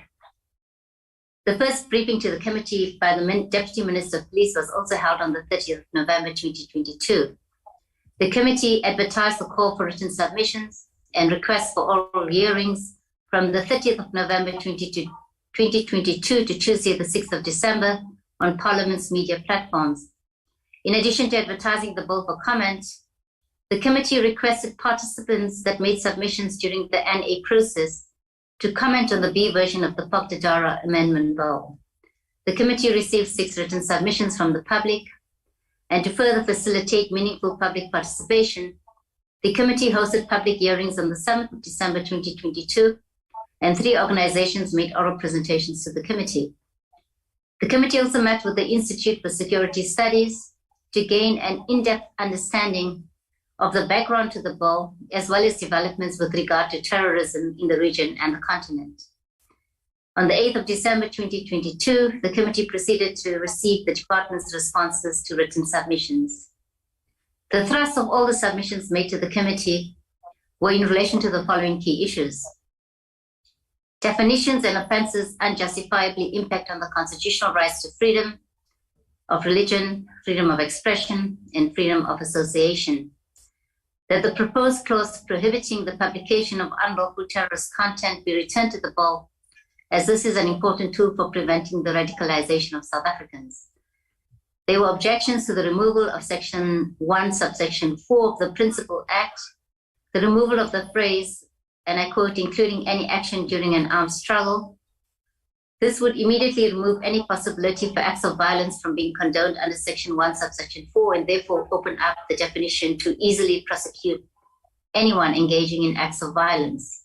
The first briefing to the committee by the Deputy Minister of Police was also held on the 30th of November 2022. The committee advertised the call for written submissions and requests for oral hearings from the 30th of November 2022 to Tuesday, the 6th of December on Parliament's media platforms. In addition to advertising the bill for comment, the committee requested participants that made submissions during the NA process to comment on the B version of the POC-DTARA Amendment Bill. The committee received 6 written submissions from the public, and to further facilitate meaningful public participation, the committee hosted public hearings on the 7th of December 2022, and 3 organizations made oral presentations to the committee. The committee also met with the Institute for Security Studies to gain an in-depth understanding of the background to the bill, as well as developments with regard to terrorism in the region and the continent. On the 8th of December 2022, the committee proceeded to receive the department's responses to written submissions. The thrust of all the submissions made to the committee were in relation to the following key issues: definitions and offences unjustifiably impact on the constitutional rights to freedom of religion, freedom of expression, and freedom of association. That the proposed clause prohibiting the publication of unlawful terrorist content be returned to the bill, as this is an important tool for preventing the radicalization of South Africans. There were objections to the removal of Section 1, subsection 4 of the Principal Act, the removal of the phrase, and I quote, including any action during an armed struggle. This would immediately remove any possibility for acts of violence from being condoned under Section 1, subsection 4, and therefore open up the definition to easily prosecute anyone engaging in acts of violence.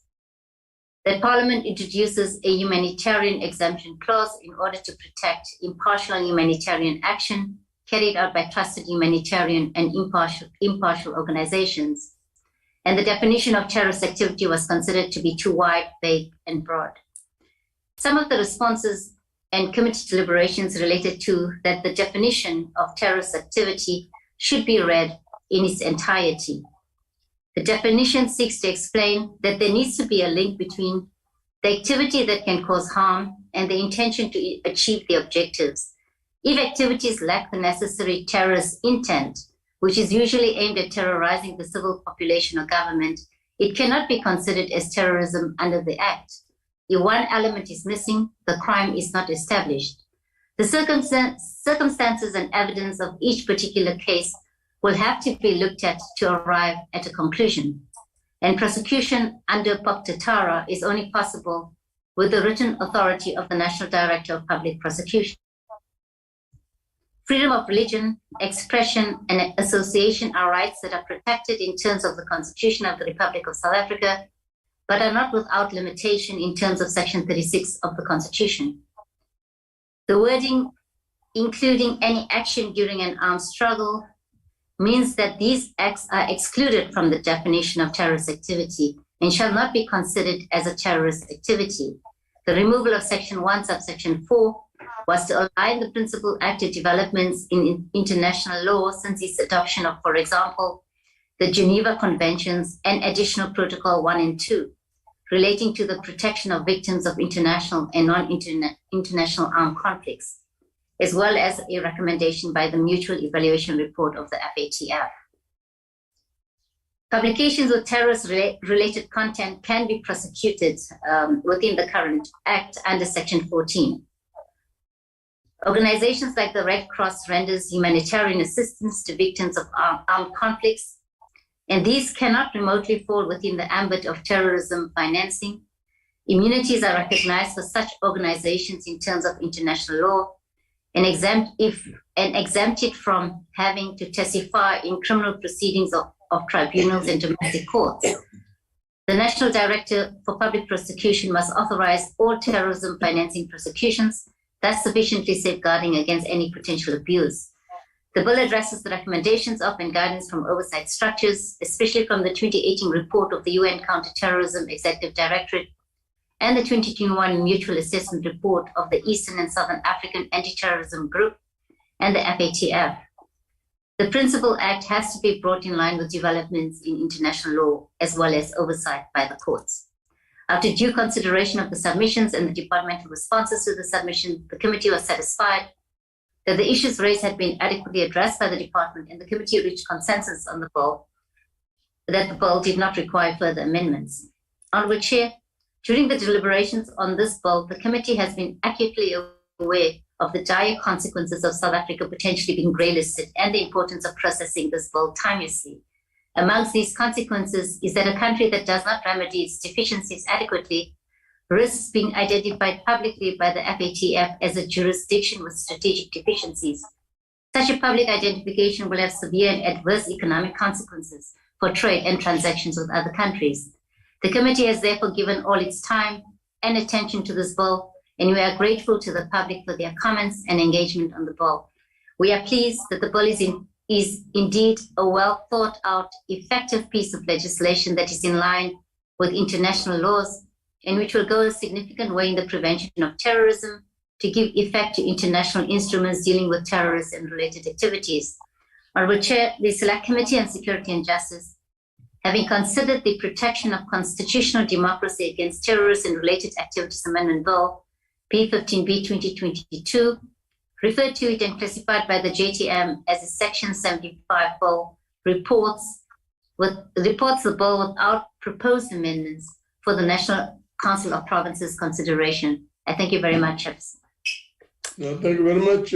That Parliament introduces a humanitarian exemption clause in order to protect impartial humanitarian action carried out by trusted humanitarian and impartial organizations. And the definition of terrorist activity was considered to be too wide, vague, and broad. Some of the responses and committee deliberations related to that the definition of terrorist activity should be read in its entirety. The definition seeks to explain that there needs to be a link between the activity that can cause harm and the intention to achieve the objectives. If activities lack the necessary terrorist intent, which is usually aimed at terrorizing the civil population or government, it cannot be considered as terrorism under the Act. If one element is missing, the crime is not established. The circumstances and evidence of each particular case will have to be looked at to arrive at a conclusion. And prosecution under POC-DTARA is only possible with the written authority of the National Director of Public Prosecution. Freedom of religion, expression, and association are rights that are protected in terms of the Constitution of the Republic of South Africa, but are not without limitation in terms of Section 36 of the Constitution. The wording, including any action during an armed struggle, means that these acts are excluded from the definition of terrorist activity and shall not be considered as a terrorist activity. The removal of Section 1, subsection 4 was to align the Principal Act to developments in international law since its adoption of, for example, the Geneva Conventions, and Additional Protocol 1 and 2, relating to the protection of victims of international and non-international armed conflicts, as well as a recommendation by the Mutual Evaluation Report of the FATF. Publications with terrorist-related content can be prosecuted within the current Act under Section 14. Organizations like the Red Cross renders humanitarian assistance to victims of armed conflicts, and these cannot remotely fall within the ambit of terrorism financing. Immunities are recognized for such organizations in terms of international law and exempted from having to testify in criminal proceedings of tribunals and domestic courts. The National Director for Public Prosecution must authorize all terrorism financing prosecutions, thus sufficiently safeguarding against any potential abuse. The bill addresses the recommendations of and guidance from oversight structures, especially from the 2018 report of the UN Counter-Terrorism Executive Directorate and the 2021 Mutual Assessment Report of the Eastern and Southern African Anti-Terrorism Group and the FATF. The Principal Act has to be brought in line with developments in international law as well as oversight by the courts. After due consideration of the submissions and the departmental responses to the submission, the committee was satisfied that the issues raised had been adequately addressed by the department, and the committee reached consensus on the bill, that the bill did not require further amendments. Honourable Chair, during the deliberations on this bill, the committee has been acutely aware of the dire consequences of South Africa potentially being grey-listed and the importance of processing this bill timeously. Amongst these consequences is that a country that does not remedy its deficiencies adequately risks being identified publicly by the FATF as a jurisdiction with strategic deficiencies. Such a public identification will have severe and adverse economic consequences for trade and transactions with other countries. The committee has therefore given all its time and attention to this bill, and we are grateful to the public for their comments and engagement on the bill. We are pleased that the bill is indeed a well thought out, effective piece of legislation that is in line with international laws and which will go a significant way in the prevention of terrorism to give effect to international instruments dealing with terrorist and related activities. Honourable Chair, the Select Committee on Security and Justice, having considered the Protection of Constitutional Democracy Against Terrorist and Related Activities Amendment Bill, P15B 2022, referred to it and classified by the JTM as a Section 75 bill, reports the bill without proposed amendments for the National Council of Provinces consideration. I thank you very much, Chaps. Thank you very much,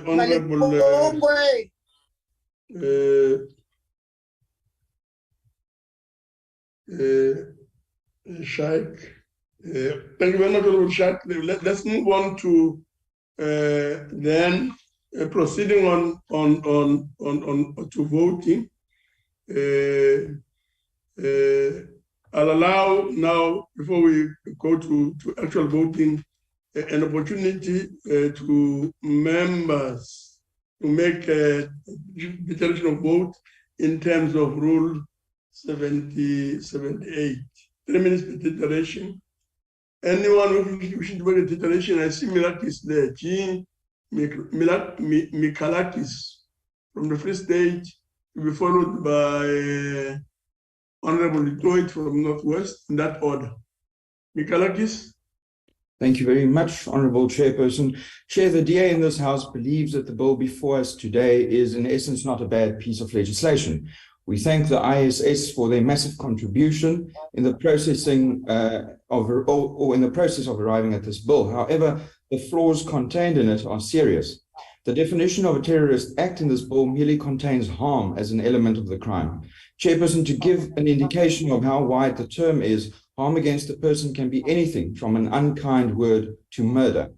Honorable Shaik. Thank you very much, Honorable Shaik. Let's move on to then proceeding to voting. I'll allow now, before we go to actual voting, an opportunity to members to make a declaration of vote in terms of Rule 78. 3 minutes per declaration. Anyone wishing to make a declaration, I see Milakis there. Jean Mikalakis from the Free State, to be followed by Honorable Litoit from Northwest, in that order. Mikalakis. Thank you very much, Honorable Chairperson. Chair, the DA in this House believes that the bill before us today is in essence not a bad piece of legislation. We thank the ISS for their massive contribution in the processing in the process of arriving at this bill. However, the flaws contained in it are serious. The definition of a terrorist act in this bill merely contains harm as an element of the crime. Chairperson, to give an indication of how wide the term is, harm against a person can be anything from an unkind word to murder.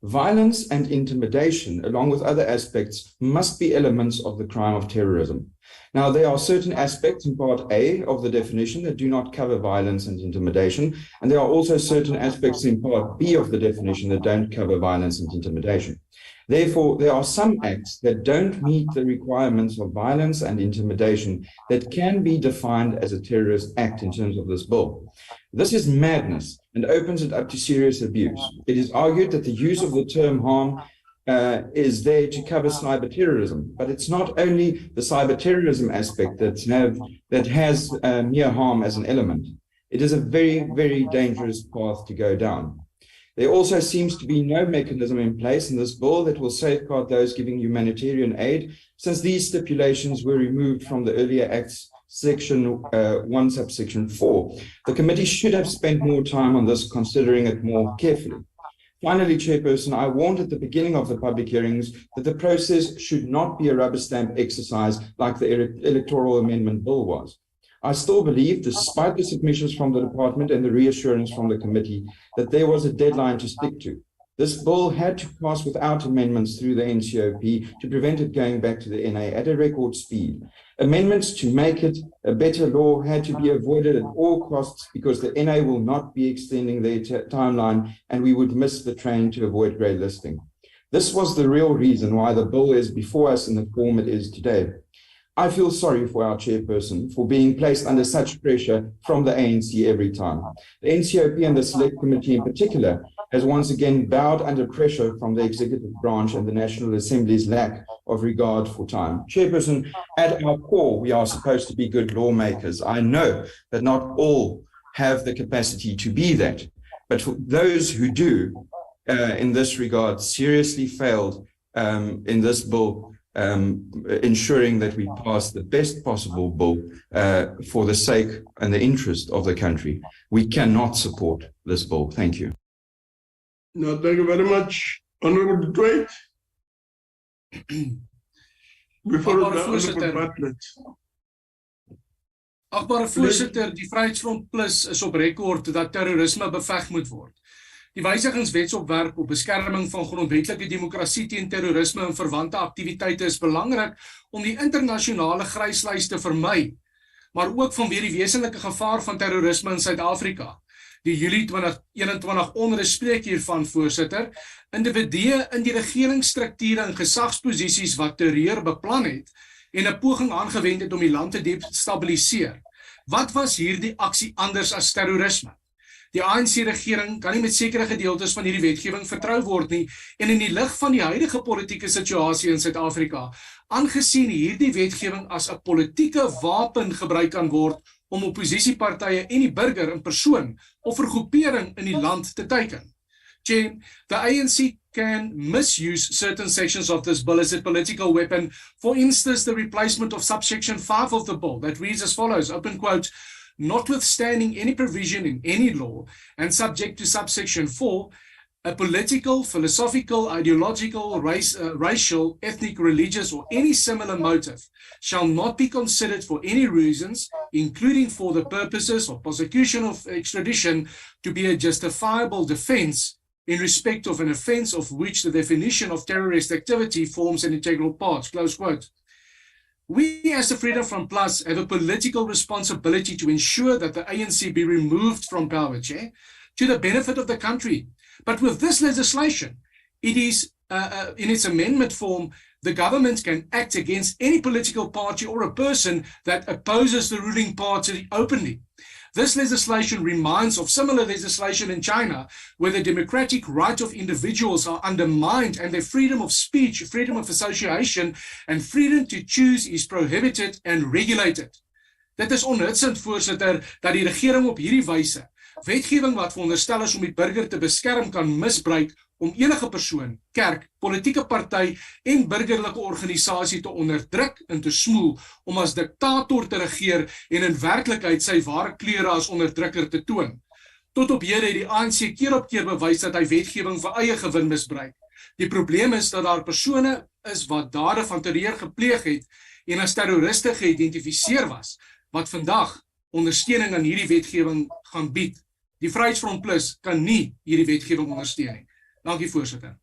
Violence and intimidation, along with other aspects, must be elements of the crime of terrorism. Now, there are certain aspects in Part A of the definition that do not cover violence and intimidation, and there are also certain aspects in Part B of the definition that don't cover violence and intimidation. Therefore, there are some acts that don't meet the requirements of violence and intimidation that can be defined as a terrorist act in terms of this bill. This is madness and opens it up to serious abuse. It is argued that the use of the term harm is there to cover cyber terrorism, but it's not only the cyber terrorism aspect that has mere harm as an element. It is a very, very dangerous path to go down. There also seems to be no mechanism in place in this bill that will safeguard those giving humanitarian aid, since these stipulations were removed from the earlier Act's Section 1, subsection 4. The committee should have spent more time on this, considering it more carefully. Finally, Chairperson, I warned at the beginning of the public hearings that the process should not be a rubber stamp exercise like the electoral amendment bill was. I still believe, despite the submissions from the department and the reassurance from the committee, that there was a deadline to stick to. This bill had to pass without amendments through the Ncop to prevent it going back to the NA at a record speed. Amendments to make it a better law had to be avoided at all costs, because the NA will not be extending their timeline and we would miss the train to avoid grey listing. This was the real reason why the bill is before us in the form it is today. I feel sorry for our chairperson for being placed under such pressure from the ANC every time. The Ncop and the Select Committee in particular has once again bowed under pressure from the executive branch and the National Assembly's lack of regard for time. Chairperson, at our core, we are supposed to be good lawmakers. I know that not all have the capacity to be that, but for those who do, in this regard, seriously failed in this bill, ensuring that we pass the best possible bill for the sake and the interest of the country. We cannot support this bill. Thank you. No, thank you very much. Honorable Dwight. Agbare voorsitter, die Vryheidsfront Plus is op rekord dat terrorisme beveg moet word. Die wysigingswetsontwerp op beskerming van grondwetlike demokrasie teen terrorisme en verwante aktiwiteite is belangrik om die internasionale gryslys te vermy, maar ook vanweë die wesenlike gevaar van terrorisme in Suid-Afrika. Die Julie 2021 onrus spreek hiervan, voorsitter. Individue in die regeringsstrukture en gesagsposisies wat terreur beplan het en 'n poging aangewend het om die land te destabiliseer. Wat was hierdie aksie anders as terrorisme? Die ANC-regering kan nie met sekere gedeeltes van hierdie wetgewing vertrou word nie, en in die lig van die huidige politieke situasie in Suid-Afrika, aangesien hierdie wetgewing as 'n politieke wapen gebruik kan word om oppositiepartye en die burger in persoon of vergroepering in die land te teiken. Chair, the ANC can misuse certain sections of this bill as a political weapon. For instance, the replacement of subsection 5 of the bill that reads as follows, open quote, notwithstanding any provision in any law and subject to subsection 4, a political, philosophical, ideological, racial, ethnic, religious, or any similar motive shall not be considered for any reasons, including for the purposes of prosecution of extradition, to be a justifiable defense in respect of an offense of which the definition of terrorist activity forms an integral part, close quote. We as the Freedom Front Plus have a political responsibility to ensure that the ANC be removed from power, Chair, to the benefit of the country. But with this legislation, it is, in its amendment form, the government can act against any political party or a person that opposes the ruling party openly. This legislation reminds of similar legislation in China, where the democratic rights of individuals are undermined and their freedom of speech, freedom of association, and freedom to choose is prohibited and regulated. Dit is onhutsend, voorsitter, dat die regering op hierdie wyse wetgewing wat veronderstel is om die burger te beskerm kan misbruik om enige persoon, kerk, politieke party en burgerlike organisasie te onderdruk en te smoel om as diktator te regeer en in werklikheid sy ware kleure as onderdrukker te toon. Tot op hede het die ANC keer op keer bewys dat hy wetgewing vir eie gewin misbruik. Die probleem is dat daar persone is wat dade van terreur gepleeg het en as terroriste geïdentifiseer was, wat vandag ondersteuning aan hierdie wetgewing gaan bied. Die Vryheidsfront Plus kan nie hierdie wetgewing ondersteun nie. Dankie, voorsitter.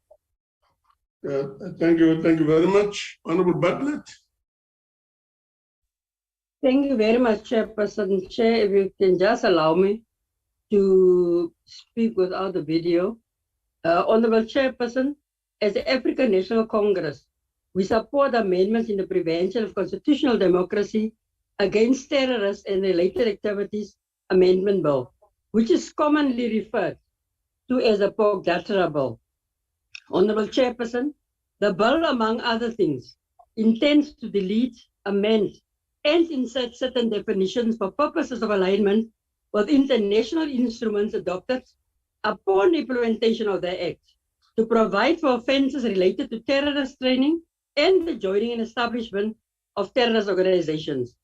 Thank you very much. Honorable Bartlett. Thank you very much, Chairperson. Chair, if you can just allow me to speak without the video. Honorable Chairperson, as the African National Congress, we support amendments in the Prevention of Constitutional Democracy Against Terrorists and Related Activities Amendment Bill, which is commonly referred to as a POGDATRA bill. Honorable Chairperson, The bill, among other things, intends to delete, amend, and insert certain definitions for purposes of alignment with international instruments adopted upon implementation of the Act, to provide for offences related to terrorist training and the joining and establishment of terrorist organizations,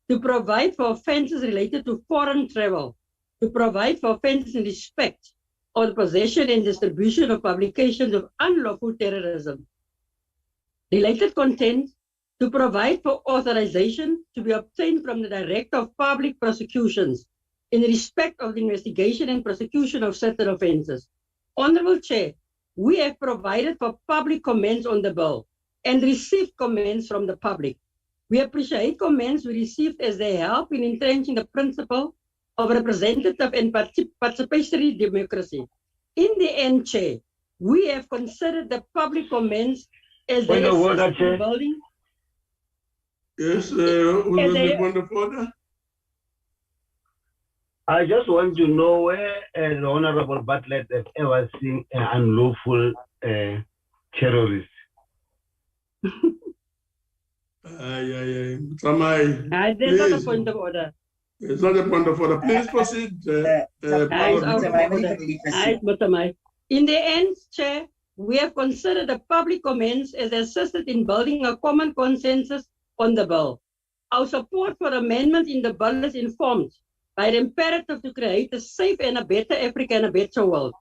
to provide for offences related to foreign travel, to provide for offences in respect of the possession and distribution of publications of unlawful terrorism. Related content, to provide for authorization to be obtained from the Director of Public Prosecutions in respect of the investigation and prosecution of certain offences. Honourable Chair, we have provided for public comments on the bill and received comments from the public. We appreciate comments we received as they help in entrenching the principle of representative and participatory democracy. In the end, Chair, we have considered the public comments as they assist in building. Yes, who will be point of order? I just want to know where the Honorable Bartlett has ever seen an unlawful terrorist. That's not a point of order. It's not a point of order. Please proceed. In the end, Chair, we have considered the public comments as assisted in building a common consensus on the bill. Our support for amendments in the bill is informed by the imperative to create a safe and a better Africa and a better world.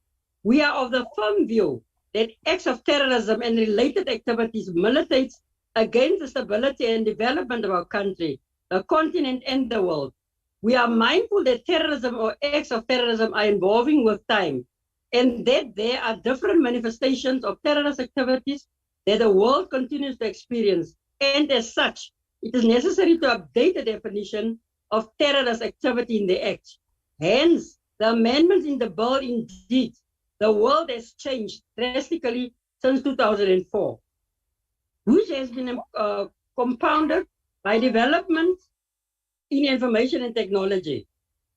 We are of the firm view that acts of terrorism and related activities militate against the stability and development of our country, the continent, and the world. We are mindful that terrorism or acts of terrorism are evolving with time, and that there are different manifestations of terrorist activities that the world continues to experience. And as such, it is necessary to update the definition of terrorist activity in the Act. Hence, the amendments in the bill, indeed, the world has changed drastically since 2004, which has been compounded by development in information and technology.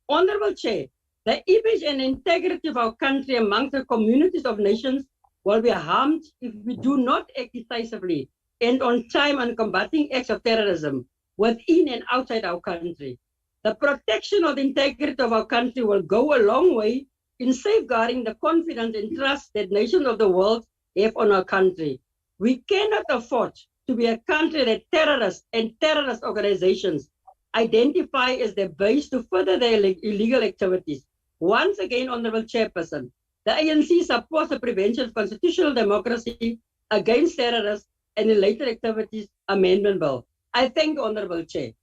Honourable Chair, the image and integrity of our country among the communities of nations will be harmed if we do not act decisively and on time on combating acts of terrorism within and outside our country. The protection of the integrity of our country will go a long way in safeguarding the confidence and trust that nations of the world have on our country. We cannot afford to be a country that terrorists and terrorist organizations identify as their base to further their illegal activities. Once again, Honourable Chairperson, the ANC supports the Prevention of Constitutional Democracy Against Terrorists and Related Activities Amendment Bill. I thank the Honourable Chair.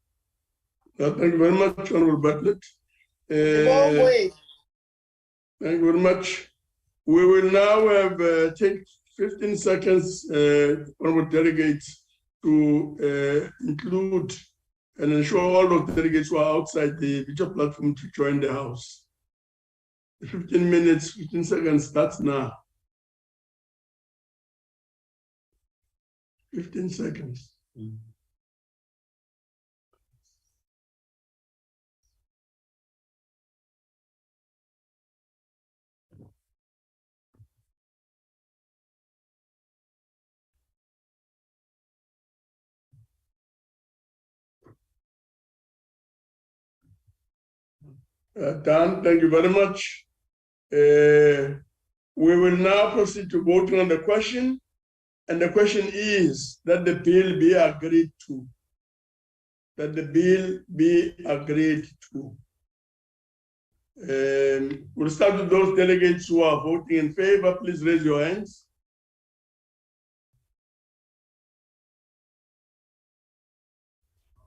Thank you very much, Honourable Bartlett. Thank you very much. We will now have take 15 seconds, Honourable delegates, to include and ensure all of the delegates who are outside the video platform to join the House. 15 minutes, 15 seconds starts now. 15 seconds. Dan, thank you very much. We will now proceed to voting on the question. And the question is that the bill be agreed to. That the bill be agreed to. We'll start with those delegates who are voting in favor. Please raise your hands.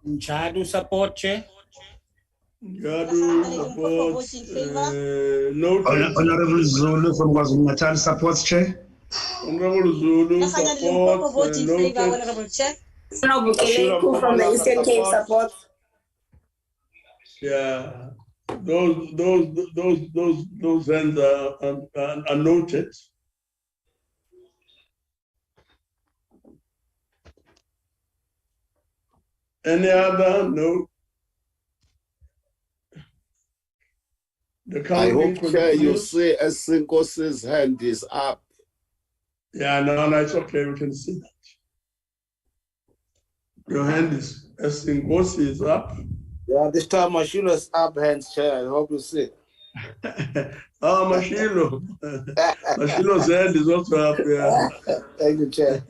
Njadu support, Chair. Njadu supports. Honorable Zulu from KwaZulu-Natal supports, Chair. Honorable Zulu supports. Honorable Chair. Honorable Keleku from the Eastern Cape supports. Yeah, those hands are noted. Any other? No. I hope, Chair, you see as Sinkos's hand is up. Yeah, no, it's okay. We can see that. Your hand is, as Nkosi is up. Yeah, this time Mashilo's up hands, Chair. I hope you see. Mashilo. Mashilo's hand is also up there. Thank you, Chair.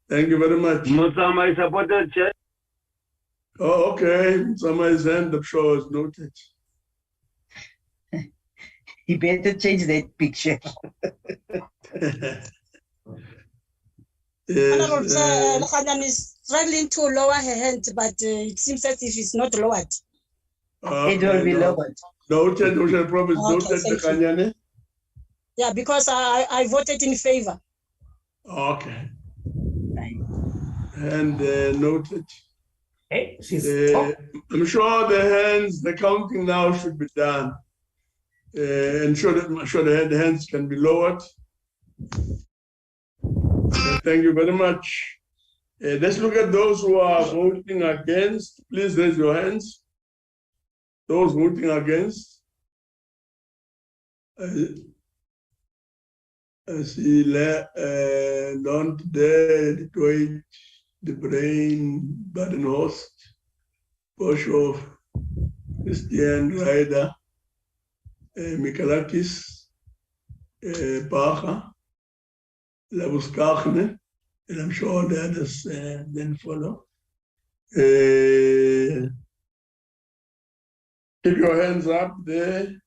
Thank you very much. Mutsama, I supported, Chair. Oh, okay. Mutsama's hand up show is noted. He better change that picture. Honorable Chair, is struggling to lower her hand, but it seems as if it's not lowered. It will be lowered. Noted, we promise Okay, noted, thank you. Kanyane. Yeah, because I voted in favor. Okay. And noted. Hey, I'm sure the counting now should be done. And I'm sure the hands can be lowered. Thank you very much. Let's look at those who are voting against. Please raise your hands. Those voting against. I see Don't Dare, Detroit, The Brain, Badenhorst, Boshoff, Christian Ryder, Mikalakis, Bacha, Labuskachne, and I'm sure the others then follow. Keep your hands up there.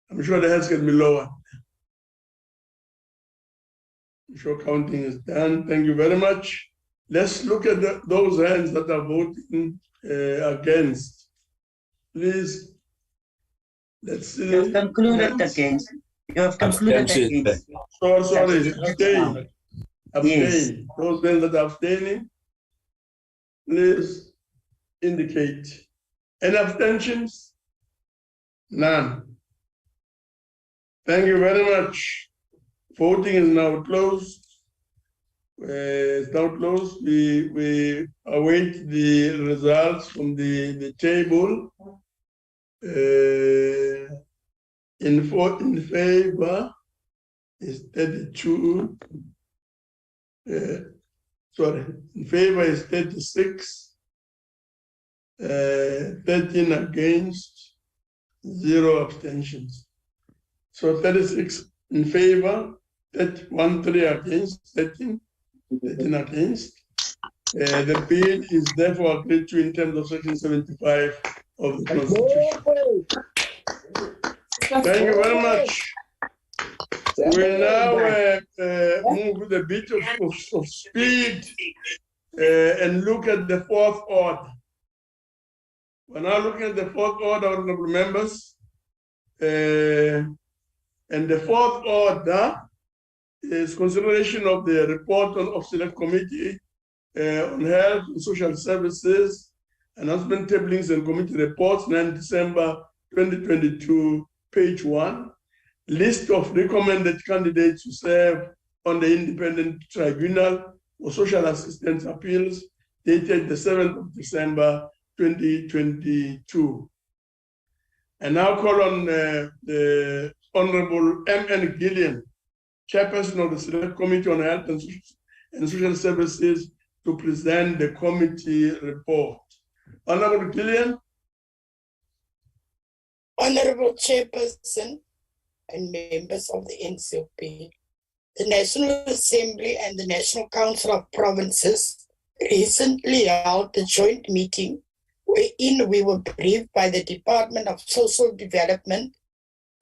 I'm sure the hands can be lower. I'm sure counting is done. Thank you very much. Let's look at those hands that are voting against. Please, let's see. You have concluded against. You have concluded against. Sorry, abstain. Abstain. Yes. Those hands that are abstaining, please indicate. Any abstentions? None. Thank you very much. Voting is now closed. It's now closed. We await the results from the table. In favor is 32. In favor is 36. 13 against, 0 abstentions. So 36 in favor, 13 against, 13 against. The bill is therefore agreed to in terms of Section 75 of the Constitution. Thank you very much. We'll now move with a bit of speed and look at the fourth order. We're now looking at the fourth order, honorable members. And the fourth order is consideration of the report of Select Committee on Health and Social Services, announcement tablings and committee reports, 9 December 2022, page 1. List of recommended candidates to serve on the Independent Tribunal for Social Assistance Appeals, dated the 7th of December 2022. And now call on the Honorable M.N. Gillian, Chairperson of the Select Committee on Health and Social Services, to present the committee report. Honorable Gillian. Honorable Chairperson and members of the NCOP, the National Assembly and the National Council of Provinces recently held a joint meeting wherein we were briefed by the Department of Social Development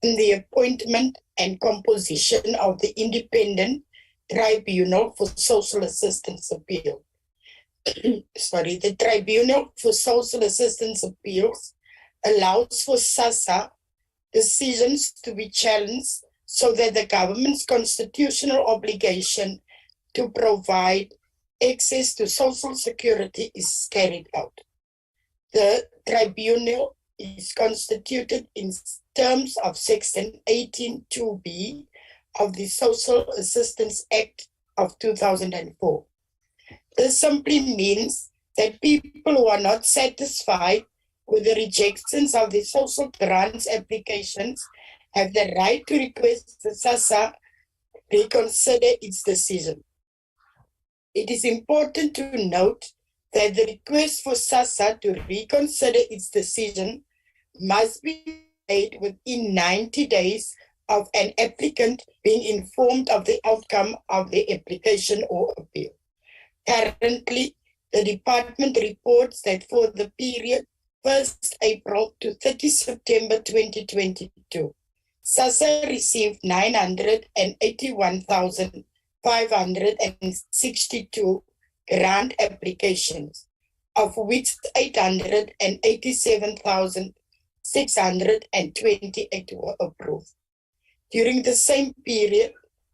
on the appointment and composition of the Independent Tribunal for Social Assistance Appeal. The Tribunal for Social Assistance Appeals allows for SASSA decisions to be challenged so that the government's constitutional obligation to provide access to social security is carried out. The tribunal is constituted in terms of Section 18(2)(b) of the Social Assistance Act of 2004. This simply means that people who are not satisfied with the rejections of the social grants applications have the right to request the SASSA reconsider its decision. It is important to note that the request for SASSA to reconsider its decision must be made within 90 days of an applicant being informed of the outcome of the application or appeal. Currently, the department reports that for the period 1st April to 30 September 2022, SASSA received 981,562 grant applications, of which 887,628 were approved. During the same period,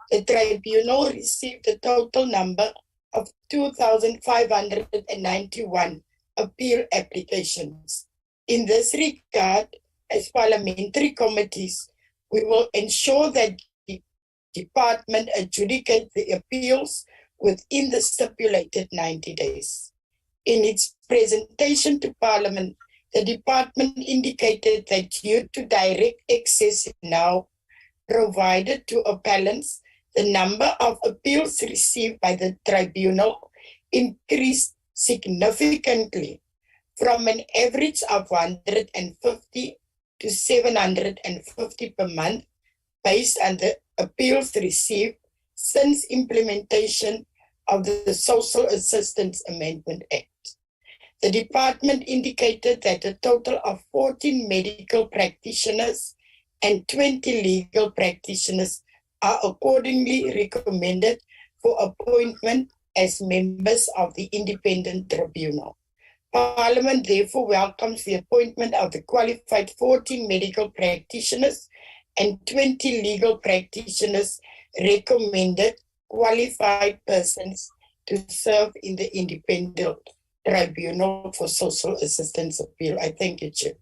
the tribunal received a total number of 2,591 appeal applications. In this regard, as parliamentary committees, we will ensure that the department adjudicates the appeals within the stipulated 90 days. In its presentation to Parliament, the department indicated that due to direct access now provided to appellants, the number of appeals received by the tribunal increased significantly from an average of 150 to 750 per month based on the appeals received since implementation of the Social Assistance Amendment Act. The department indicated that a total of 14 medical practitioners and 20 legal practitioners are accordingly recommended for appointment as members of the independent tribunal. Parliament therefore welcomes the appointment of the qualified 14 medical practitioners and 20 legal practitioners recommended qualified persons to serve in the independent tribunal for social assistance appeal. I thank you, Chair.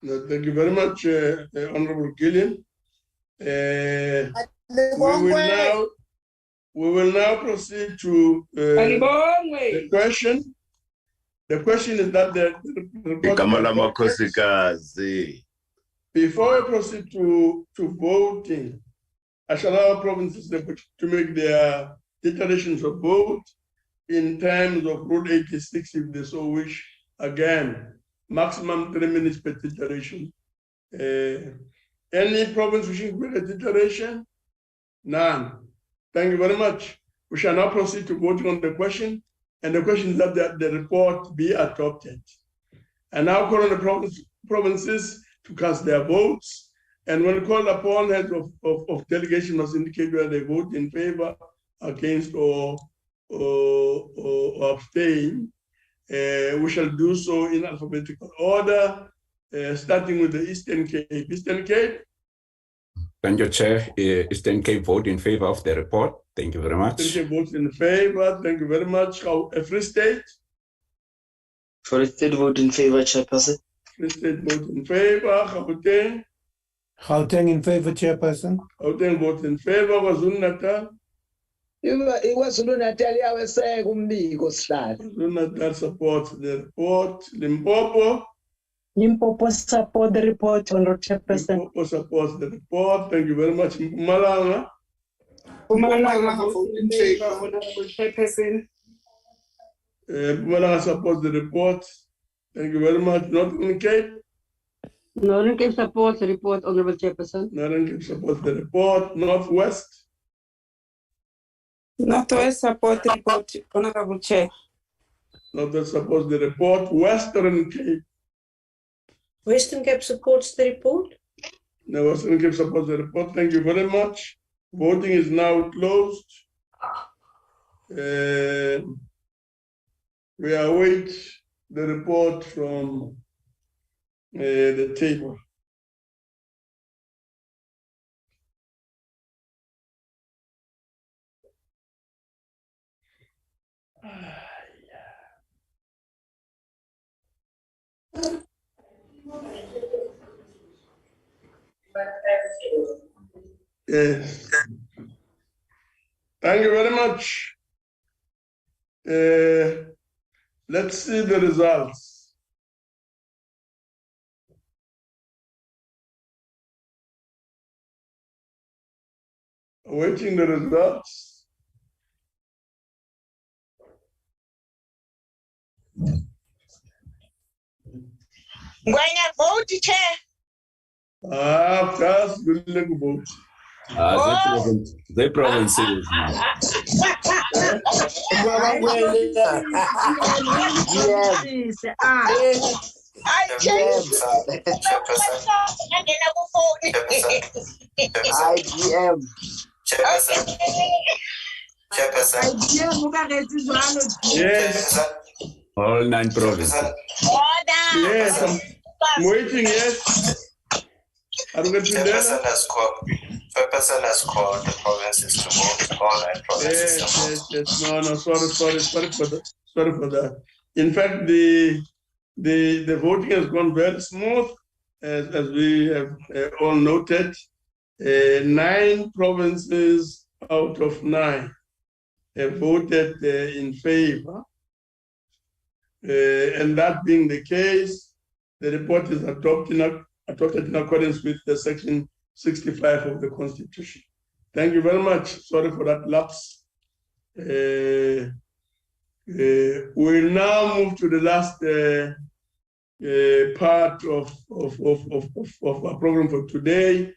Thank you very much, Honorable Gillian. We will now proceed to the question. The question is that before we proceed to voting, I shall allow provinces to make their declarations of vote in terms of Rule 86 if they so wish. Again, maximum 3 minutes per declaration. Any province wishing to make a declaration? None. Thank you very much. We shall now proceed to voting on the question, and the question is that the report be adopted. And now call on the provinces to cast their votes, and when called upon, heads of delegation must indicate whether they vote in favor, against, or abstain. We shall do so in alphabetical order, starting with the Eastern Cape. Eastern Cape. Thank you, Chair. Eastern Cape vote in favor of the report. Thank you very much. Eastern Cape votes in favor. Thank you very much. Free State. Free State vote in favor, Chairperson. Free State vote in favor. Gauteng. Gauteng in favor, Chairperson. Gauteng vote in favor. KwaZulu-Natal. KwaZulu-Natal yaweseka umbiko sihlalo. KwaZulu-Natal supports the report. Limpopo. Limpopo support the report, Honorable Chairperson. Limpopo supports the report. Thank you very much. Mpumalanga. Mpumalanga vote in favor, Honorable Chairperson. Mpumalanga supports the report. Thank you very much. Northern Cape. Northern Cape supports the report, Honorable Chairperson. Northern Cape supports the report. Northwest. Northwest support the report, Honorable Chair. Northwest supports the report. Western Cape. Western Cape supports the report. The Western Cape supports the report. Thank you very much. Voting is now closed. We await the report from the table. Yes. Thank you very much. Let's see the results. Awaiting the results. Ngwenya vote, Chair. Cast will vote. The provinces. IGM. Yes. All 9 provinces. Yes, I'm waiting, yes. Chairperson has called the provinces to vote. All 9 provinces to vote. Yes. No, sorry for that. In fact, the voting has gone very smooth, as we have all noted. 9 provinces out of 9 have voted in favor. And that being the case, the report is adopted in accordance with the section 65 of the Constitution. Thank you very much. Sorry for that lapse. We'll now move to the last part of our program for today.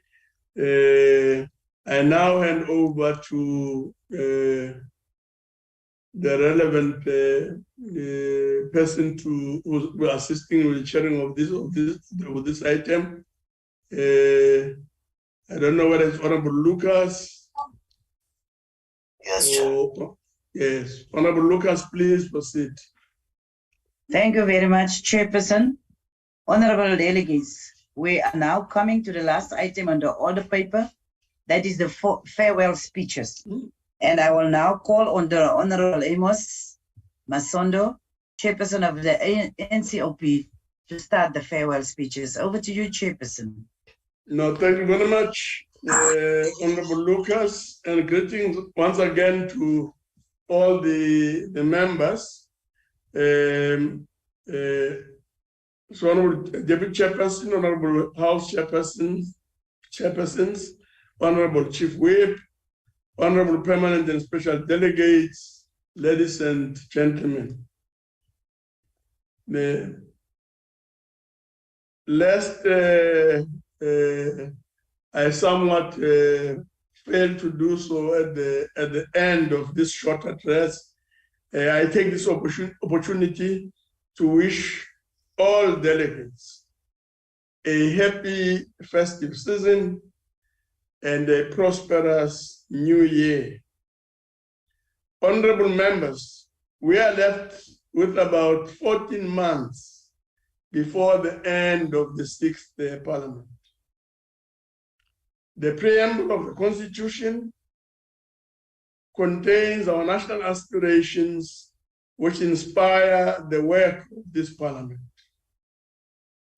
I now hand over to the relevant person who is assisting with the sharing of this item. I don't know whether it's Honorable Lucas. Yes, Chair. Yes, Honorable Lucas, please proceed. Thank you very much, Chairperson. Honorable delegates, we are now coming to the last item on the order paper. That is the farewell speeches. And I will now call on the Honorable Amos Masondo, Chairperson of the Ncop, to start the farewell speeches. Over to you, Chairperson. No, thank you very much, Honorable Lucas, and greetings once again to all the members. So Honorable Deputy Chairperson, Honorable House Chairpersons, Honorable Chief Whip, Honorable Permanent and Special Delegates, ladies and gentlemen. I somewhat failed to do so at the end of this short address. I take this opportunity to wish all delegates a happy festive season and a prosperous new year. Honorable members, we are left with about 14 months before the end of the 6th Parliament. The preamble of the Constitution contains our national aspirations which inspire the work of this Parliament.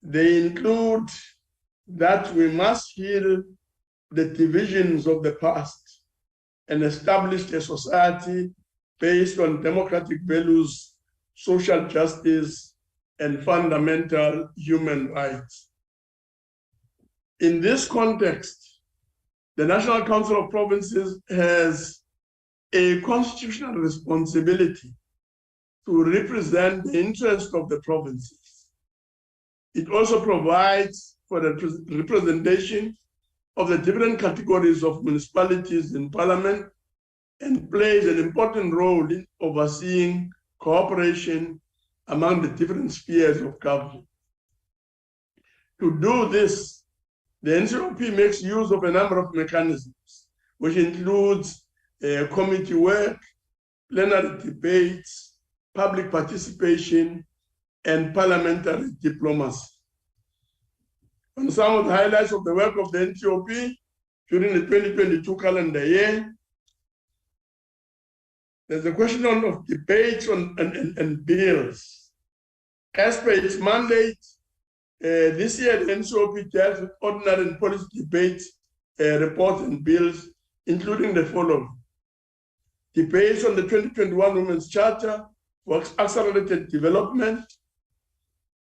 They include that we must heal the divisions of the past and establish a society based on democratic values, social justice, and fundamental human rights. In this context, the National Council of Provinces has a constitutional responsibility to represent the interests of the provinces. It also provides for the representation of the different categories of municipalities in Parliament and plays an important role in overseeing cooperation among the different spheres of government. To do this, the Ncop makes use of a number of mechanisms, which includes committee work, plenary debates, public participation, and parliamentary diplomacy. On some of the highlights of the work of the Ncop during the 2022 calendar year, there's a question of debates and bills. As per its mandate, this year the Ncop dealt with ordinary and policy debates, reports and bills, including the following: debates on the 2021 Women's Charter for accelerated development,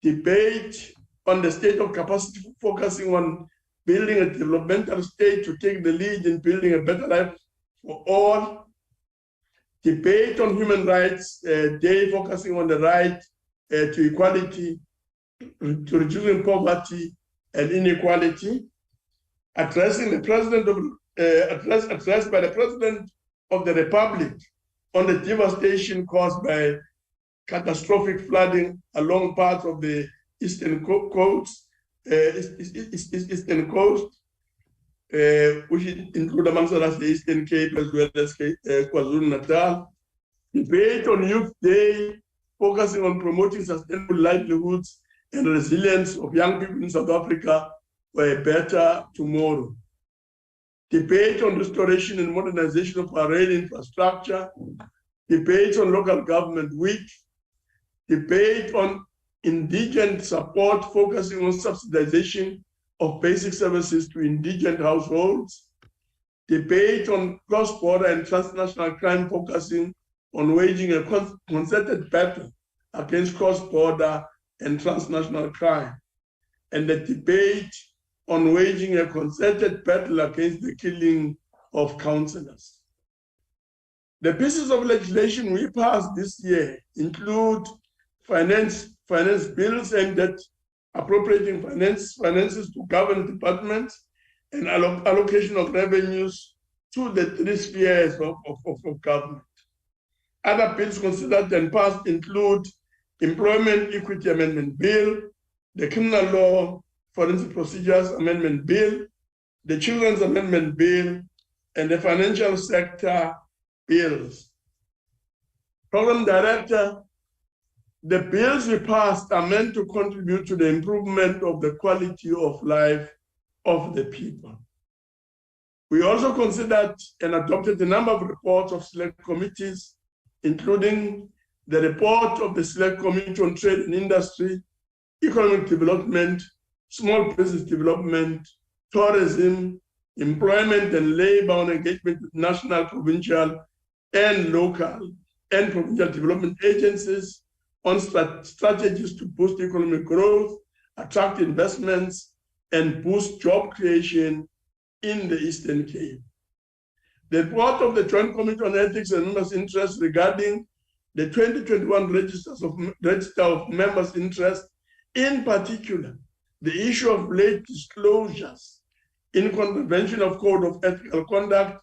debate on the state of capacity focusing on building a developmental state to take the lead in building a better life for all. Debate on human rights day focusing on the right to equality, to reducing poverty and inequality. Addressing the president of addressed by the President of the Republic on the devastation caused by catastrophic flooding along parts of the eastern coast, which include amongst others the Eastern Cape as well as KwaZulu-Natal. Debate on Youth Day, focusing on promoting sustainable livelihoods and resilience of young people in South Africa for a better tomorrow. Debate on restoration and modernization of our rail infrastructure. Debate on local government week. Debate on indigent support, focusing on subsidization of basic services to indigent households. Debate on cross-border and transnational crime, focusing on waging a concerted battle against cross-border and transnational crime. And the debate on waging a concerted battle against the killing of councillors. The pieces of legislation we passed this year include finance bills aimed at appropriating finances to government departments and allocation of revenues to the three spheres of government. Other bills considered and passed include Employment Equity Amendment Bill, the Criminal Law Forensic Procedures Amendment Bill, the Children's Amendment Bill, and the Financial Sector Bills. Program Director, the bills we passed are meant to contribute to the improvement of the quality of life of the people. We also considered and adopted a number of reports of select committees, including the report of the Select Committee on Trade and Industry, Economic Development, Small Business Development, Tourism, Employment and Labor on engagement with national, provincial, and local and provincial development agencies on strategies to boost economic growth, attract investments, and boost job creation in the Eastern Cape. The report of the Joint Committee on Ethics and Members' Interests regarding the 2021 Register of Members' Interests, in particular, the issue of late disclosures in contravention of Code of Ethical Conduct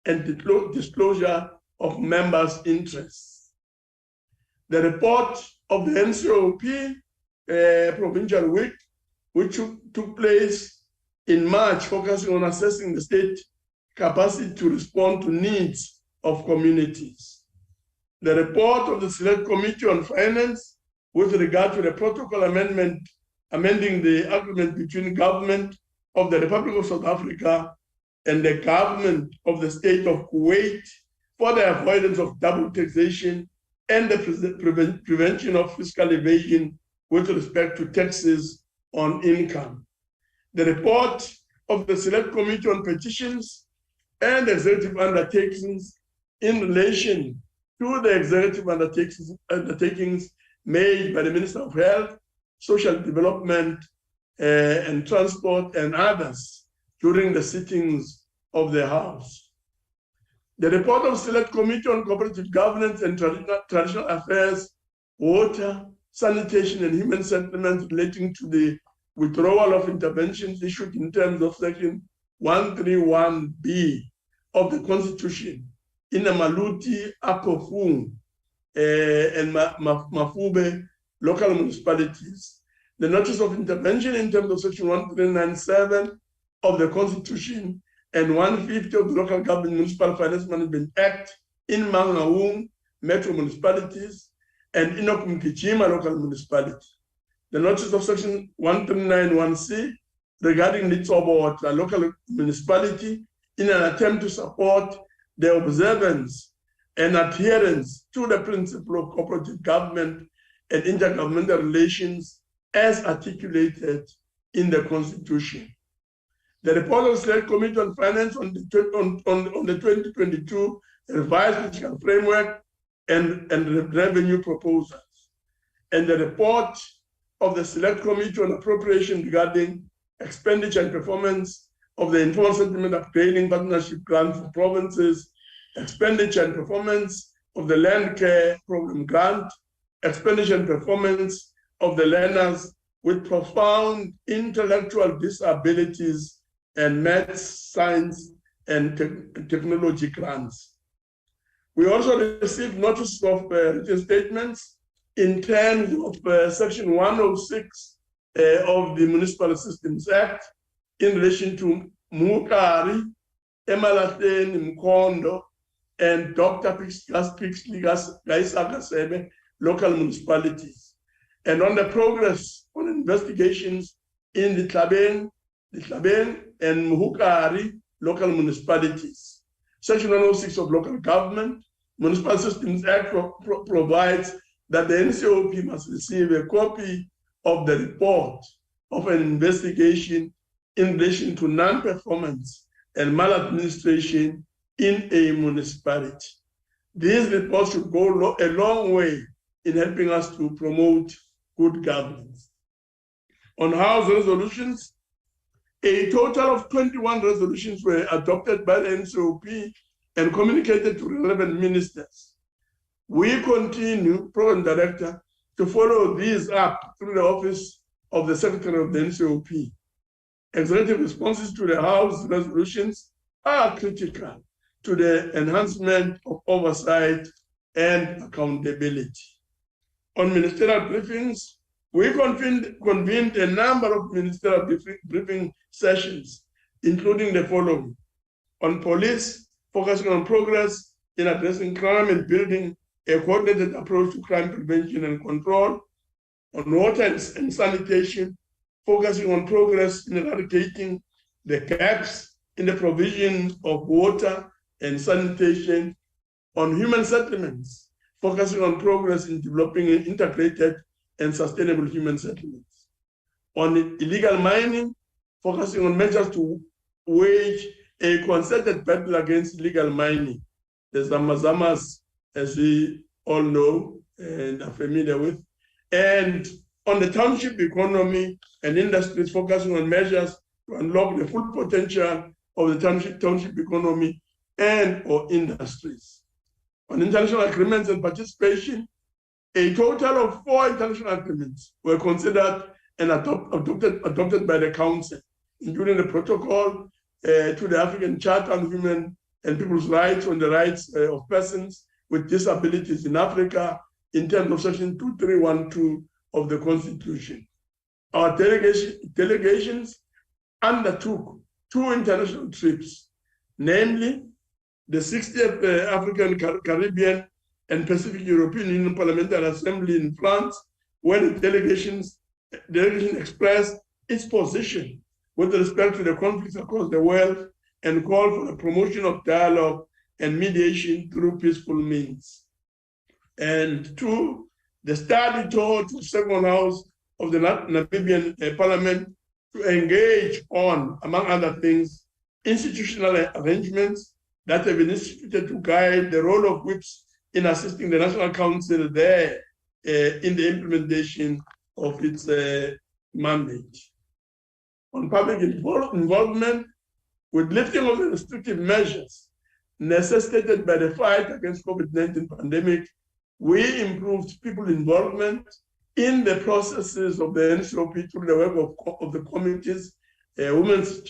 and disclosure of members' interests. The report of the Ncop Provincial Week, which took place in March, focusing on assessing the state capacity to respond to needs of communities. The report of the Select Committee on Finance with regard to the protocol amendment, amending the agreement between government of the Republic of South Africa and the government of the state of Kuwait for the avoidance of double taxation and the prevention of fiscal evasion with respect to taxes on income. The report of the Select Committee on Petitions and Executive Undertakings in relation to the executive undertakings made by the Minister of Health, Social Development, and Transport, and others during the sittings of the House. The report of Select Committee on Cooperative Governance and Traditional Affairs, Water, Sanitation, and Human Settlements relating to the withdrawal of interventions issued in terms of Section 131B of the Constitution in the Maluti, Apofung, and Mafube local municipalities. The notice of intervention in terms of Section 1397 of the Constitution and 150 of the Local Government Municipal Finance Management Act in Mangaung metro municipalities and Inokumkichima local municipality. The notice of Section 1391C regarding Litsobo, a local municipality, in an attempt to support the observance and adherence to the principle of cooperative government and intergovernmental relations as articulated in the Constitution. The report of Select Committee on Finance on the 2022 revised fiscal framework and revenue proposals, and the report of the Select Committee on Appropriation regarding expenditure and performance of the informal settlement upgrading partnership grant for provinces, expenditure and performance of the land care program grant, expenditure and performance of the learners with profound intellectual disabilities and maths, science, and technology grants. We also received notice of written statements in terms of Section 106 of the Municipal Systems Act in relation to Mukari, Emalahleni, Mkondo, and Dr. Pixley Gaisakasebe local municipalities, and on the progress on investigations in the Tlabeng and Muhukari local municipalities. Section 106 of Local Government Municipal Systems Act provides that the NCOP must receive a copy of the report of an investigation in relation to non-performance and maladministration in a municipality. These reports should go a long way in helping us to promote good governance. On House resolutions, a total of 21 resolutions were adopted by the NCOP and communicated to relevant ministers. We continue, Program Director, to follow these up through the Office of the Secretary of the NCOP. Executive responses to the House resolutions are critical to the enhancement of oversight and accountability. On ministerial briefings, we convened a number of ministerial briefing sessions, including the following: on police, focusing on progress in addressing crime and building a coordinated approach to crime prevention and control; on water and sanitation, focusing on progress in eradicating the gaps in the provision of water and sanitation; on human settlements, focusing on progress in developing integrated and sustainable human settlements; on illegal mining, focusing on measures to wage a concerted battle against illegal mining, the Zamazamas, as we all know and are familiar with; and on the township economy and industries, focusing on measures to unlock the full potential of the township economy and or industries. On international agreements and participation, a total of 4 international agreements were considered and adopted by the Council, including the protocol to the African Charter on Human and People's Rights on the rights of persons with disabilities in Africa in terms of Section 2312 of the Constitution. Our delegations undertook 2 international trips, namely the 60th African, Caribbean, and Pacific European Union Parliamentary Assembly in France, where the delegation expressed its position with respect to the conflicts across the world and called for the promotion of dialogue and mediation through peaceful means. And 2, the study tour to the second house of the Namibian Parliament to engage on, among other things, institutional arrangements that have been instituted to guide the role of whips in assisting the National Council there in the implementation of its mandate. On public involvement, with lifting of the restrictive measures necessitated by the fight against COVID-19 pandemic, we improved people involvement in the processes of the NCOP through the work of the committees, Women's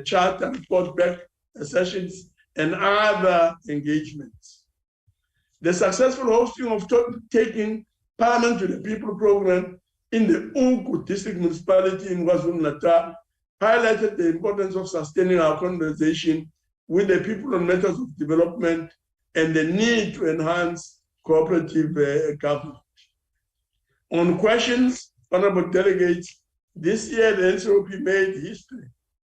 Charter report back sessions, and other engagements. The successful hosting of Taking Parliament to the People program in the Unku District Municipality in KwaZulu-Natal highlighted the importance of sustaining our conversation with the people on matters of development and the need to enhance cooperative government. On questions, honorable delegates, this year the NCOP made history.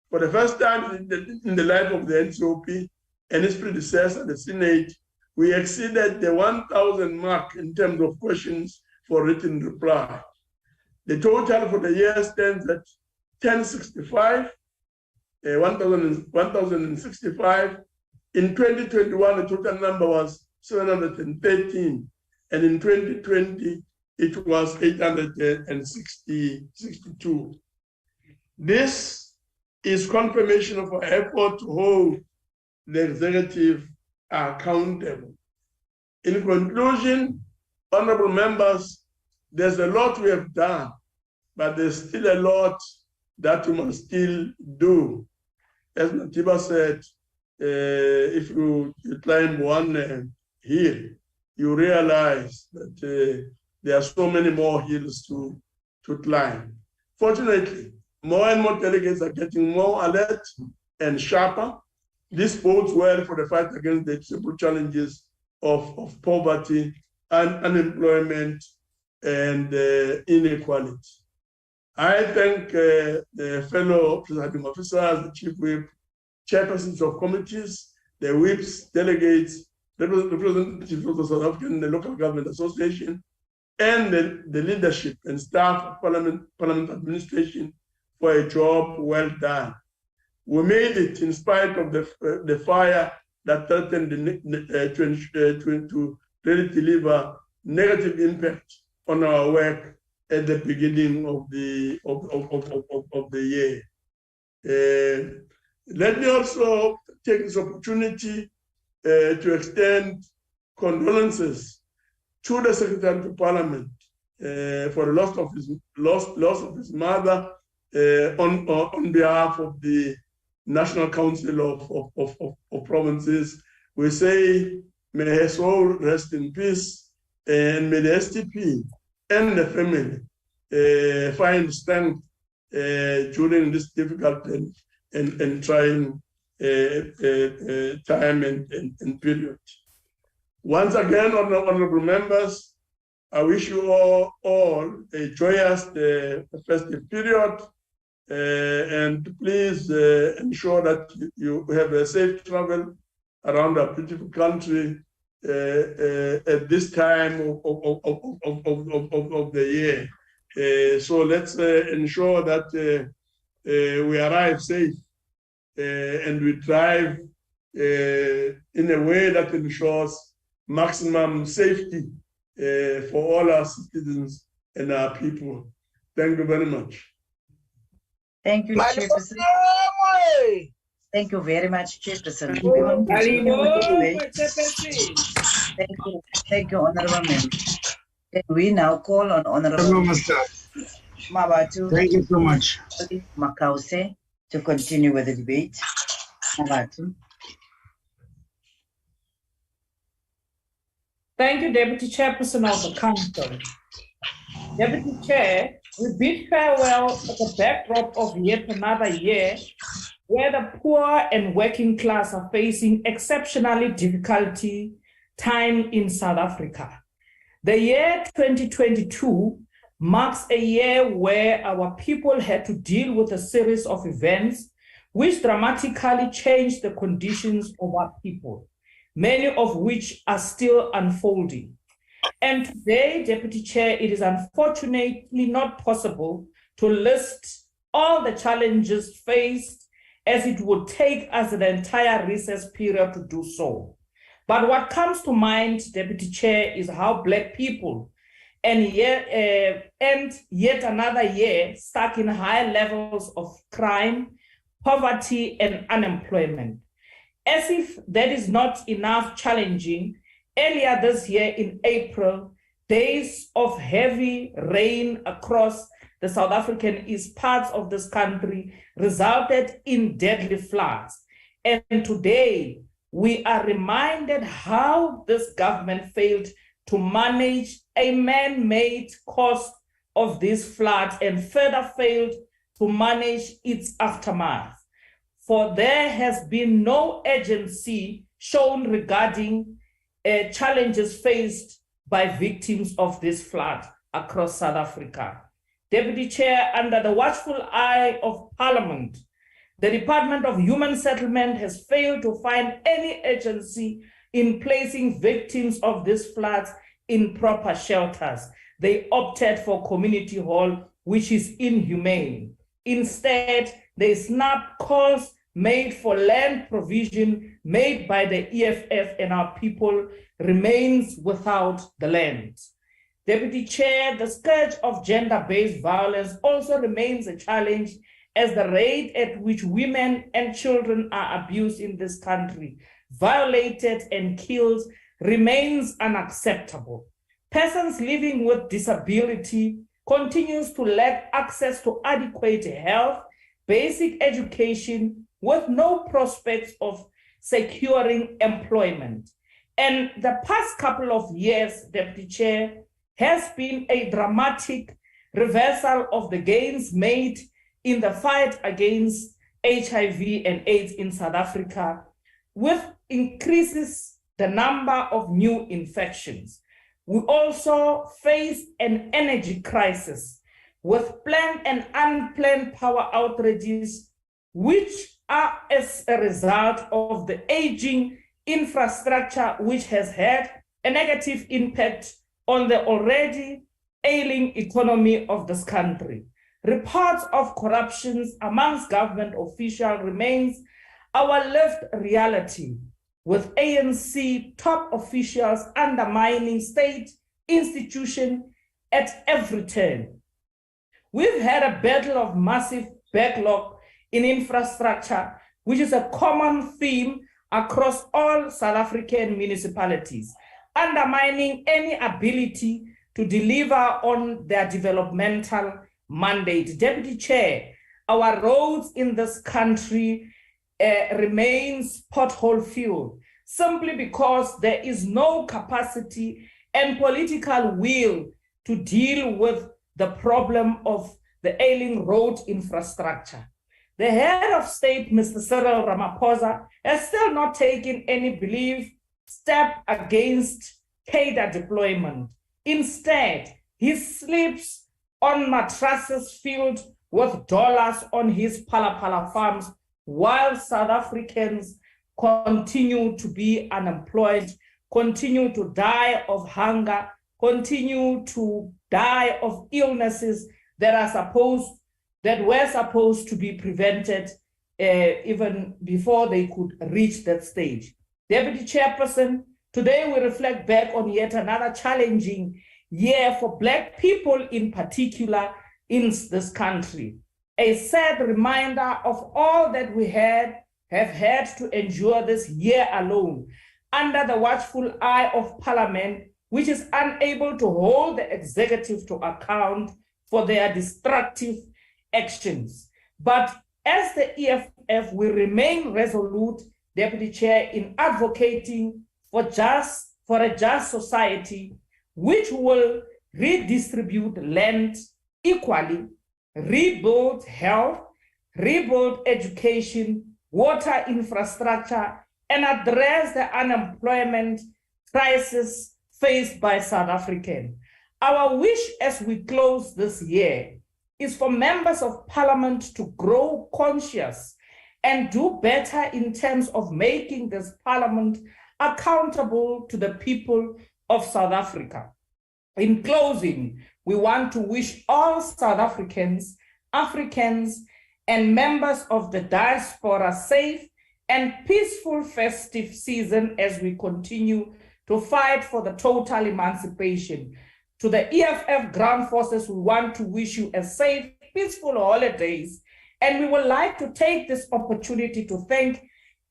For the first time in the life of the NCOP and its predecessor, the Senate, we exceeded the 1,000 mark in terms of questions for written reply. The total for the year stands at 1,065. In 2021, the total number was 713, and in 2020, it was 862. This is confirmation of our effort to hold the executive accountable. In conclusion, honorable members, there's a lot we have done, but there's still a lot that we must still do. As Natiba said, if you climb one hill, you realize that there are so many more hills to climb. Fortunately, more and more delegates are getting more alert and sharper. This bodes well for the fight against the triple challenges of poverty and unemployment and inequality. I thank the fellow presiding officers, the chief whip, chairpersons of committees, the whips, delegates, representatives of the South African Local Government Association, and the leadership and staff of Parliament administration for a job well done. We made it in spite of the fire that threatened to really deliver negative impact on our work at the beginning of the year. Let me also take this opportunity to extend condolences to the Secretary of Parliament for the loss of his mother on behalf of the National Council of Provinces. We say, may her soul rest in peace, and may the STP and the family find strength during this difficult and trying time and period. Once again, honorable members, I wish you all a joyous festive period, and please ensure that you have a safe travel around our beautiful country at this time of the year. So let's ensure that we arrive safe and we drive in a way that ensures maximum safety for all our citizens and our people. Thank you very much. Thank you, Chairperson. Thank you very much, Chairperson. Thank you, Honorable Member. Can we now call on Honorable Mabatu? Thank you so much. Makause to continue with the debate. Mabatu. Thank you, Deputy Chairperson of the Council. Deputy Chair, we bid farewell at the backdrop of yet another year where the poor and working class are facing exceptionally difficult time in South Africa. The year 2022 marks a year where our people had to deal with a series of events which dramatically changed the conditions of our people, many of which are still unfolding. And today, Deputy Chair, it is unfortunately not possible to list all the challenges faced, as it would take us the entire recess period to do so. But what comes to mind, Deputy Chair, is how Black people and yet another year stuck in high levels of crime, poverty, and unemployment. As if that is not enough challenging, earlier this year in April, days of heavy rain across the South African east parts of this country resulted in deadly floods. And today, we are reminded how this government failed to manage a man-made cause of these floods and further failed to manage its aftermath. For there has been no urgency shown regarding challenges faced by victims of this flood across South Africa. Deputy Chair, under the watchful eye of Parliament, the Department of Human Settlement has failed to find any urgency in placing victims of these floods in proper shelters. They opted for community hall, which is inhumane. Instead, they snapped calls made for land provision made by the EFF, and our people remains without the land. Deputy Chair, the scourge of gender-based violence also remains a challenge, as the rate at which women and children are abused in this country, violated and killed remains unacceptable. Persons living with disability continues to lack access to adequate health, basic education, with no prospects of securing employment. And the past couple of years, Deputy Chair, has been a dramatic reversal of the gains made in the fight against HIV and AIDS in South Africa, with increases the number of new infections. We also face an energy crisis with planned and unplanned power outages, which are as a result of the aging infrastructure, which has had a negative impact on the already ailing economy of this country. Reports of corruptions amongst government officials remains our lived reality, with ANC top officials undermining state institutions at every turn. We've had a battle of massive backlog in infrastructure, which is a common theme across all South African municipalities, undermining any ability to deliver on their developmental mandate. Deputy Chair, our roads in this country remains pothole filled, simply because there is no capacity and political will to deal with the problem of the ailing road infrastructure. The head of state, Mr. Cyril Ramaphosa, has still not taken any belief step against cadre deployment. Instead, he sleeps on mattresses filled with dollars on his Pala farms, while South Africans continue to be unemployed, continue to die of hunger, continue to die of illnesses that were supposed to be prevented even before they could reach that stage. Deputy Chairperson, today we reflect back on yet another challenging year for Black people in particular in this country. A sad reminder of all that we have had to endure this year alone, under the watchful eye of Parliament, which is unable to hold the executive to account for their destructive actions. But as the EFF, we remain resolute, Deputy Chair, in advocating for a just society which will redistribute land equally, rebuild health, rebuild education, water infrastructure, and address the unemployment crisis faced by South Africans. Our wish as we close this year is for members of Parliament to grow conscious and do better in terms of making this Parliament accountable to the people of South Africa. In closing, we want to wish all South Africans, Africans, and members of the diaspora safe and peaceful festive season as we continue to fight for the total emancipation. To the EFF Ground Forces, we want to wish you a safe, peaceful holidays, and we would like to take this opportunity to thank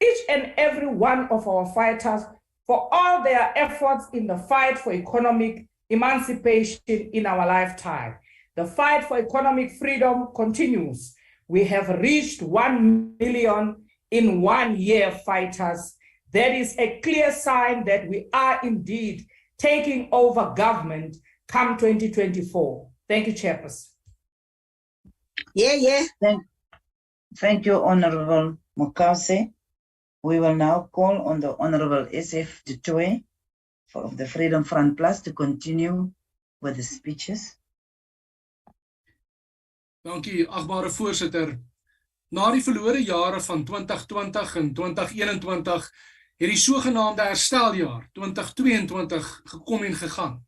each and every one of our fighters for all their efforts in the fight for economic emancipation in our lifetime. The fight for economic freedom continues. We have reached 1 million in 1 year fighters. That is a clear sign that we are indeed taking over government come 2024. Thank you, Chairperson. Thank you, Honorable Mukase. We will now call on the Honorable SF Dutoy of the Freedom Front Plus to continue with the speeches. Dankie, agbare voorsitter. Na die verlore jare van 2020 en 2021 het die sogenaamde hersteljaar 2022 gekom en gegaan.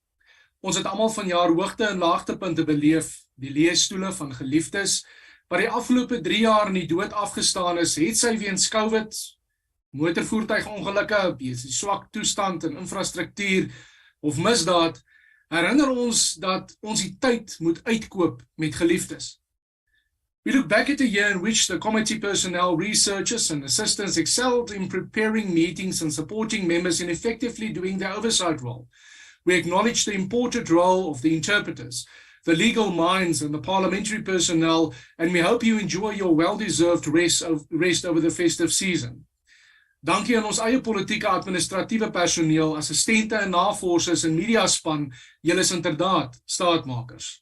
Ons het almal vanjaar hoogte en laagtepunte beleef, die leesstoele van geliefdes, wat die afgelope 3 jaar in die dood afgestaan is, het sy weens COVID, motorvoertuigongelukke, die swak toestand in infrastruktuur of misdaad, herinner ons dat ons die tyd moet uitkoop met geliefdes. We look back at a year in which the committee personnel, researchers and assistants excelled in preparing meetings and supporting members in effectively doing their oversight role. We acknowledge the important role of the interpreters, the legal minds and the parliamentary personnel, and we hope you enjoy your well-deserved rest over the festive season. Dankie aan ons eie politieke administratiewe personeel, assistente en navorsers en mediaspan, julle is inderdaad staatmakers.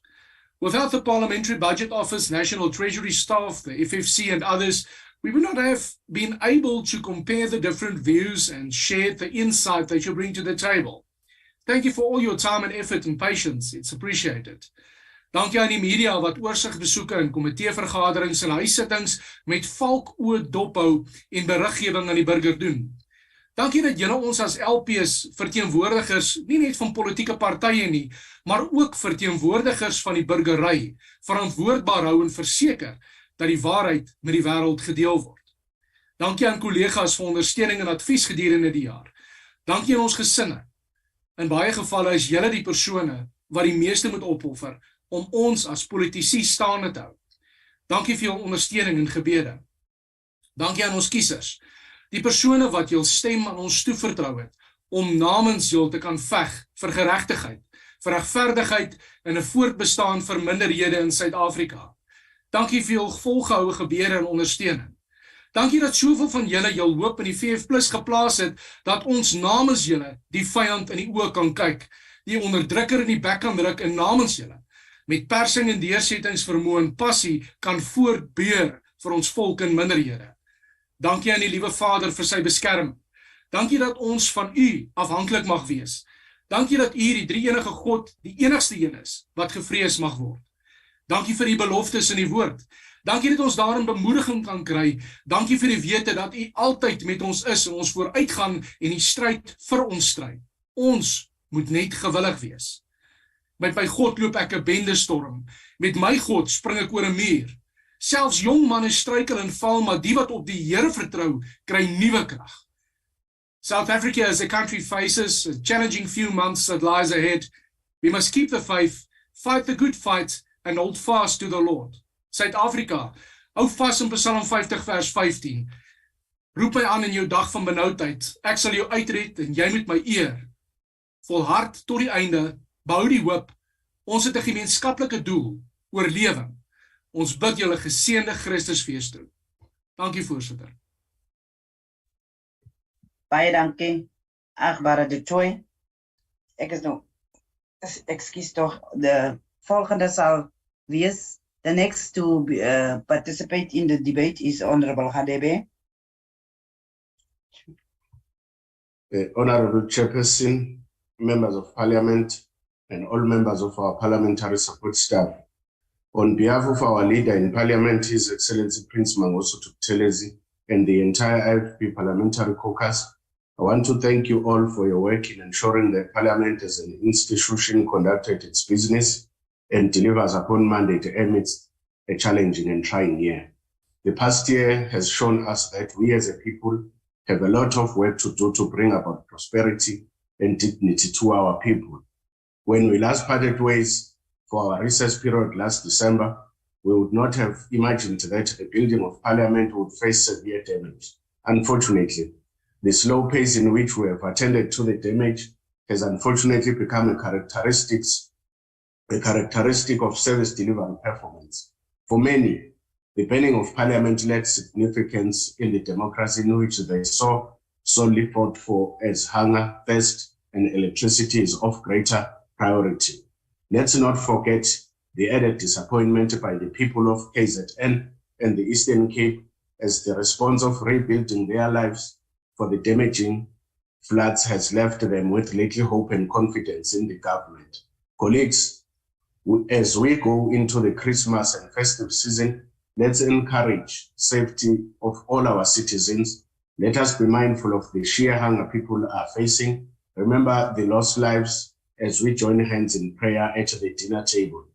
Without the Parliamentary Budget Office, National Treasury staff, the FFC and others, we would not have been able to compare the different views and share the insight that you bring to the table. Thank you for all your time and effort and patience. It's appreciated. Dankie aan die media wat oorsigbesoeke en komiteevergaderings en huissittings met valkoë dophou en beriggewing aan die burger doen. Dankie dat julle ons as LP's verteenwoordigers nie net van politieke partye nie, maar ook verteenwoordigers van die burgery verantwoordbaar hou en verseker dat die waarheid met die wêreld gedeel word. Dankie aan kollegas vir ondersteuning en advies gedurende die jaar. Dankie aan ons gesinne. In baie gevalle is julle die persone wat die meeste moet opoffer om ons as politici staande te hou. Dankie vir julle ondersteuning en gebede. Dankie aan ons kiesers, die persone wat julle stem aan ons toevertrou het, om namens julle te kan veg vir geregtigheid, vir regverdigheid en 'n voortbestaan vir minderhede in Suid-Afrika. Dankie vir julle volgehoue gebede en ondersteuning. Dankie dat soveel van julle jul hoop in die VF+ geplaas het, dat ons namens julle die vyand in die oë kan kyk, die onderdrukker in die bek kan druk en namens julle met persing en deursettingsvermoë en passie kan voortbeer vir ons volk en minderhede. Dankie aan die liewe Vader vir sy beskerming. Dankie dat ons van u afhanklik mag wees. Dankie dat u die drie-enige God, die enigste een is, wat gevrees mag word. Dankie vir die beloftes in die woord. Dankie dat ons daarin bemoediging kan kry. Dankie vir die wete dat u altyd met ons is en ons vooruitgaan en die stryd vir ons stry. Ons moet net gewillig wees. Met my God loop ek 'n bendestorm. Met my God spring ek oor 'n muur. Selfs jong manne struikel en val, maar die wat op die Here vertrou, kry nuwe krag. South Africa as a country faces a challenging few months that lies ahead. We must keep the faith, fight the good fight, and hold fast to the Lord. Suid-Afrika, hou vas in Psalm 50 vers 15. Roep my aan in jou dag van benoudheid. Ek sal jou uitred en jy moet my eer. Volhard tot die einde, behou die hoop. Ons het 'n gemeenskaplike doel, oorlewing. Ons bid julle geseënde Christusfees toe. Dankie voorsitter. Baie dankie, achtbare de Toy. Ek is nog, excuse toch, de volgende zal wees. The next to participate in the debate is Honorable Hadebe. Honorable Chairperson, members of Parliament, and all members of our parliamentary support staff. On behalf of our leader in Parliament, His Excellency Prince Mangoso Tukutelezi, and the entire AIIB Parliamentary Caucus, I want to thank you all for your work in ensuring that Parliament as an institution conducted its business and delivers upon mandate amidst a challenging and trying year. The past year has shown us that we as a people have a lot of work to do to bring about prosperity and dignity to our people. When we last parted ways for our recess period last December, we would not have imagined that the building of Parliament would face severe damage. Unfortunately, the slow pace in which we have attended to the damage has unfortunately become a characteristic of service delivery performance. For many, the burning of Parliament lacked significance in the democracy in which they saw solely fought for as hunger, thirst, and electricity is of greater priority. Let's not forget the added disappointment by the people of KZN and the Eastern Cape as the response of rebuilding their lives for the damaging floods has left them with little hope and confidence in the government. Colleagues, as we go into the Christmas and festive season, let's encourage safety of all our citizens. Let us be mindful of the sheer hunger people are facing. Remember the lost lives as we join hands in prayer at the dinner table.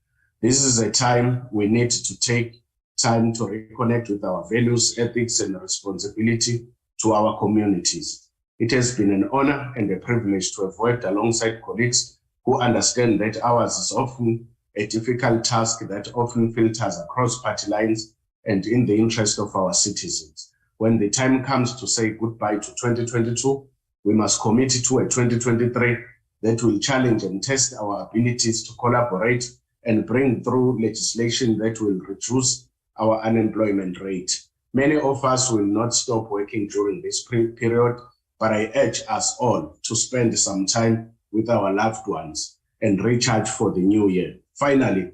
This is a time we need to take time to reconnect with our values, ethics, and responsibility to our communities. It has been an honor and a privilege to have worked alongside colleagues who understand that ours is often a difficult task that often filters across party lines and in the interest of our citizens. When the time comes to say goodbye to 2022, we must commit to a 2023 that will challenge and test our abilities to collaborate and bring through legislation that will reduce our unemployment rate. Many of us will not stop working during this period, but I urge us all to spend some time with our loved ones and recharge for the new year. Finally,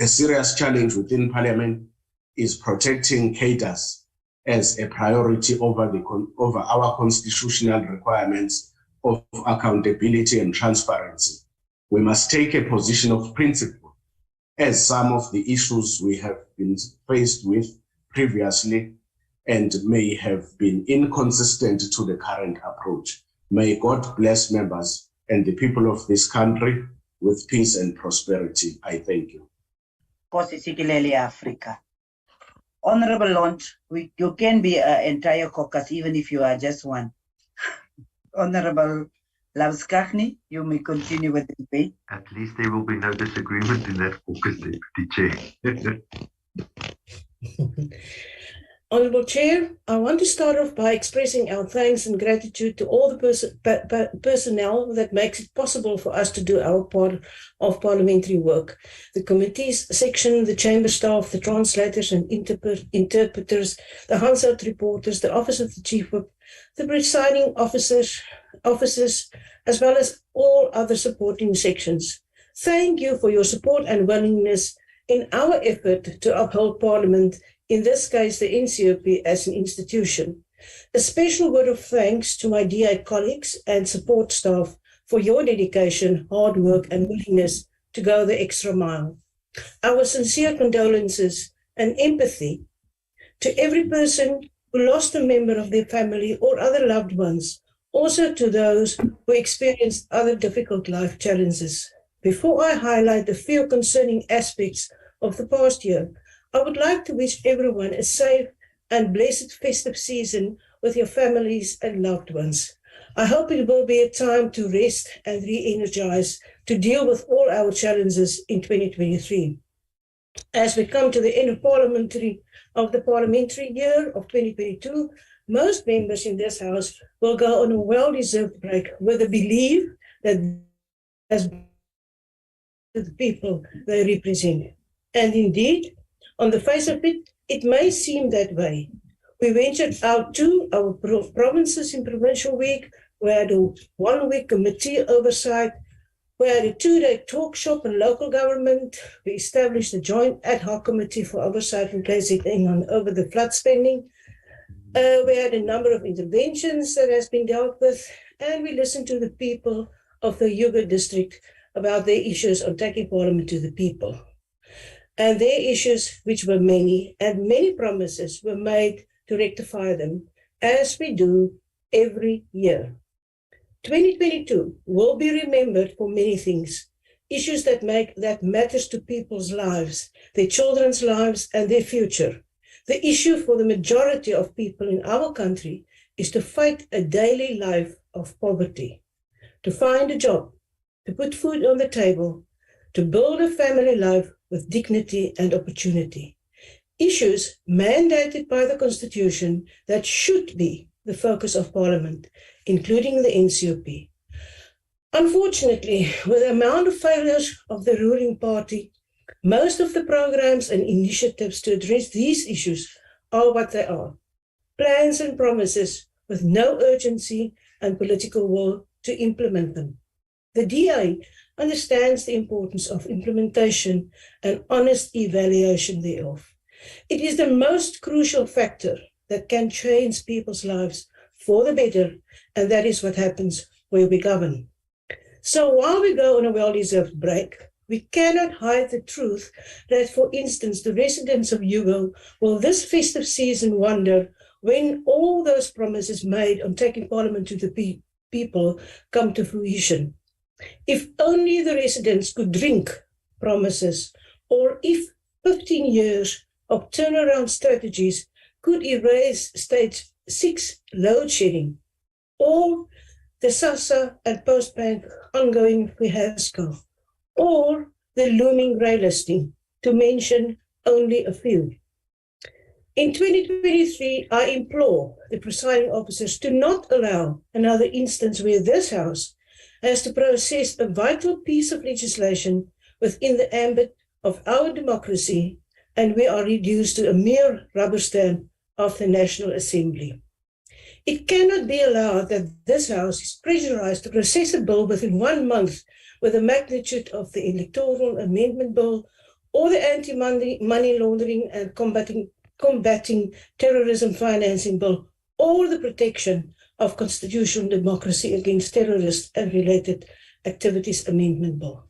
a serious challenge within Parliament is protecting cadres as a priority over our constitutional requirements of accountability and transparency. We must take a position of principle, as some of the issues we have been faced with previously and may have been inconsistent to the current approach. May God bless members and the people of this country with peace and prosperity. I thank you. Particularly Africa. Honorable Launch, you can be an entire caucus even if you are just one. Honorable Lavskachny, you may continue with the debate. At least there will be no disagreement in that caucus, Deputy Chair. Honourable Chair, I want to start off by expressing our thanks and gratitude to all the personnel that makes it possible for us to do our part of parliamentary work. The committees section, the chamber staff, the translators and interpreters, the Hansard reporters, the office of the Chief Whip, the presiding officers, as well as all other supporting sections. Thank you for your support and willingness in our effort to uphold Parliament, in this case, the Ncop as an institution. A special word of thanks to my DA colleagues and support staff for your dedication, hard work, and willingness to go the extra mile. Our sincere condolences and empathy to every person who lost a member of their family or other loved ones, also to those who experienced other difficult life challenges. Before I highlight a few concerning aspects of the past year, I would like to wish everyone a safe and blessed festive season with your families and loved ones. I hope it will be a time to rest and re-energize to deal with all our challenges in 2023. As we come to the end of the parliamentary year of 2022, most members in this House will go on a well-deserved break with the belief that as the people they represent. And indeed, on the face of it, it may seem that way. We ventured out to our provinces in Provincial Week. We had a one-week committee oversight. We had a two-day talk shop in local government. We established a joint ad hoc committee for oversight in KZN on over the flood spending. We had a number of interventions that has been dealt with, and we listened to the people of the Yuga district about their issues on taking Parliament to the people. And their issues, which were many, and many promises were made to rectify them, as we do every year. 2022 will be remembered for many things, issues that matters to people's lives, their children's lives, and their future. The issue for the majority of people in our country is to fight a daily life of poverty, to find a job, to put food on the table, to build a family life with dignity and opportunity. Issues mandated by the Constitution that should be the focus of Parliament, including the Ncop. Unfortunately, with the amount of failures of the ruling party, most of the programs and initiatives to address these issues are what they are: plans and promises with no urgency and political will to implement them. The DA understands the importance of implementation and honest evaluation thereof. It is the most crucial factor that can change people's lives for the better, and that is what happens where we govern. So while we go on a well-deserved break, we cannot hide the truth that, for instance, the residents of Yugo will this festive season wonder when all those promises made on taking Parliament to the people come to fruition. If only the residents could drink promises, or if 15 years of turnaround strategies could erase stage 6 load shedding, or the SASSA and Postbank ongoing fiasco, or the looming grey listing, to mention only a few. In 2023, I implore the presiding officers to not allow another instance where this House has to process a vital piece of legislation within the ambit of our democracy, and we are reduced to a mere rubber stamp of the National Assembly. It cannot be allowed that this House is pressurized to process a bill within 1 month with the magnitude of the Electoral Amendment Bill or the Anti-Money Laundering and Combating Terrorism Financing Bill, or the Protection of Constitutional Democracy Against Terrorist and Related Activities Amendment Bill.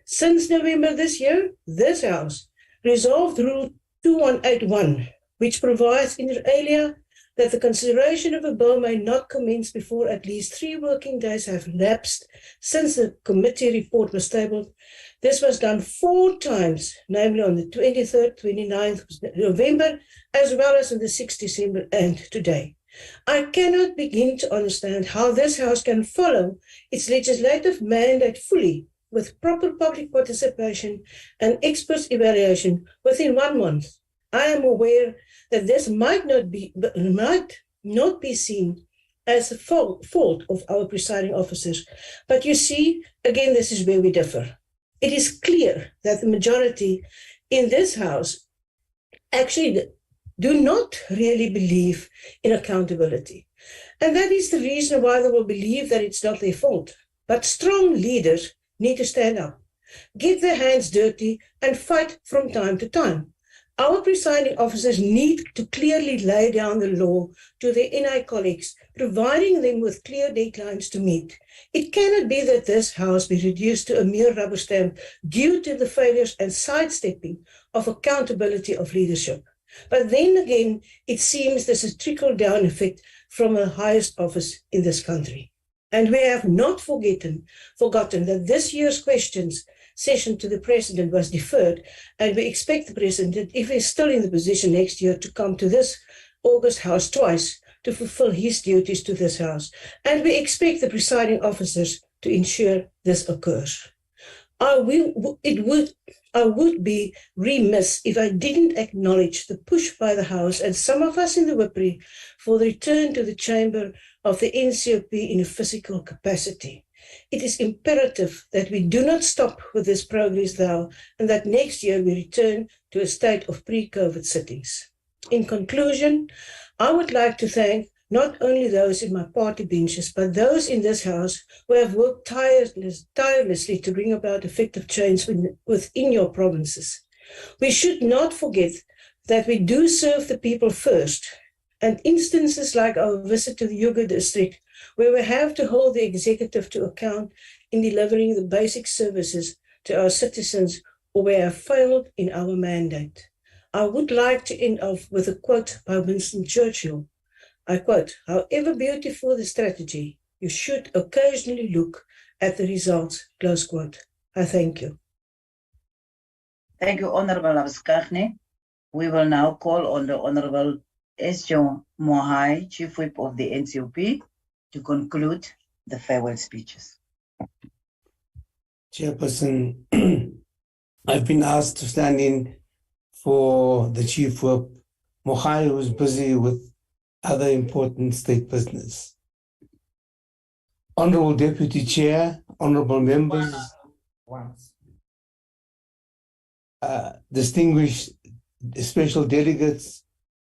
Since November this year, this House resolved Rule 2181, which provides inter alia that the consideration of a bill may not commence before at least 3 working days have elapsed since the committee report was tabled. This was done 4 times, namely on the 23rd, 29th of November, as well as on the 6th December and today. I cannot begin to understand how this House can follow its legislative mandate fully with proper public participation and experts' evaluation within 1 month. I am aware that this might not be seen as a fault of our presiding officers. But you see, again, this is where we differ. It is clear that the majority in this House actually do not really believe in accountability. And that is the reason why they will believe that it's not their fault. But strong leaders need to stand up, get their hands dirty, and fight from time to time. Our presiding officers need to clearly lay down the law to their NI colleagues, providing them with clear deadlines to meet. It cannot be that this House be reduced to a mere rubber stamp due to the failures and sidestepping of accountability of leadership. But then again, it seems there's a trickle-down effect from the highest office in this country. And we have not forgotten that this year's questions session to the President was deferred, and we expect the President, if he's still in the position next year, to come to this August House twice to fulfill his duties to this House. And we expect the presiding officers to ensure this occurs. I would be remiss if I didn't acknowledge the push by the House and some of us in the Whippery for the return to the chamber of the Ncop in a physical capacity. It is imperative that we do not stop with this progress now, and that next year we return to a state of pre-COVID sittings. In conclusion, I would like to thank not only those in my party benches, but those in this House who have worked tirelessly to bring about effective change within your provinces. We should not forget that we do serve the people first, and instances like our visit to the Yuga district, where we have to hold the executive to account in delivering the basic services to our citizens, or we have failed in our mandate. I would like to end off with a quote by Winston Churchill. I quote, "However beautiful the strategy, you should occasionally look at the results," close quote. I thank you. Thank you, Honorable Abskachne. We will now call on the Honorable S.J. Mohai, Chief Whip of the Ncop, to conclude the farewell speeches. Chairperson, I've been asked to stand in for the Chief Whip, Mohai, who's busy with other important state business. Honorable Deputy Chair, honorable members, distinguished special delegates,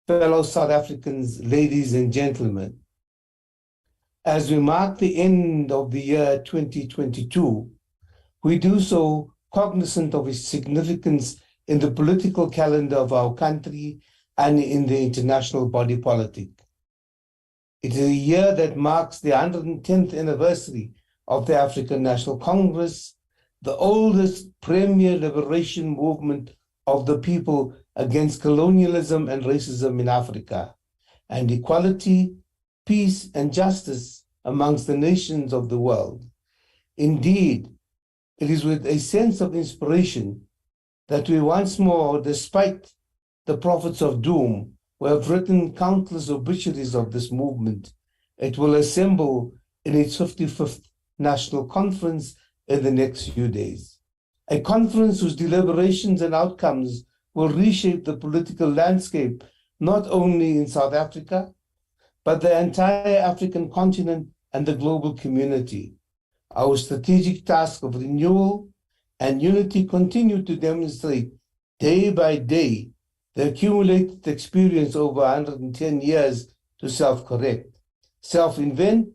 fellow South Africans, ladies and gentlemen. As we mark the end of the year 2022, we do so cognizant of its significance in the political calendar of our country and in the international body politic. It is a year that marks the 110th anniversary of the African National Congress, the oldest premier liberation movement of the people against colonialism and racism in Africa, and equality, peace, and justice amongst the nations of the world. Indeed, it is with a sense of inspiration that we once more, despite the prophets of doom who have written countless obituaries of this movement, it will assemble in its 55th National Conference in the next few days. A conference whose deliberations and outcomes will reshape the political landscape, not only in South Africa, but the entire African continent and the global community. Our strategic task of renewal and unity continue to demonstrate day by day the accumulated experience over 110 years to self-correct, self-invent,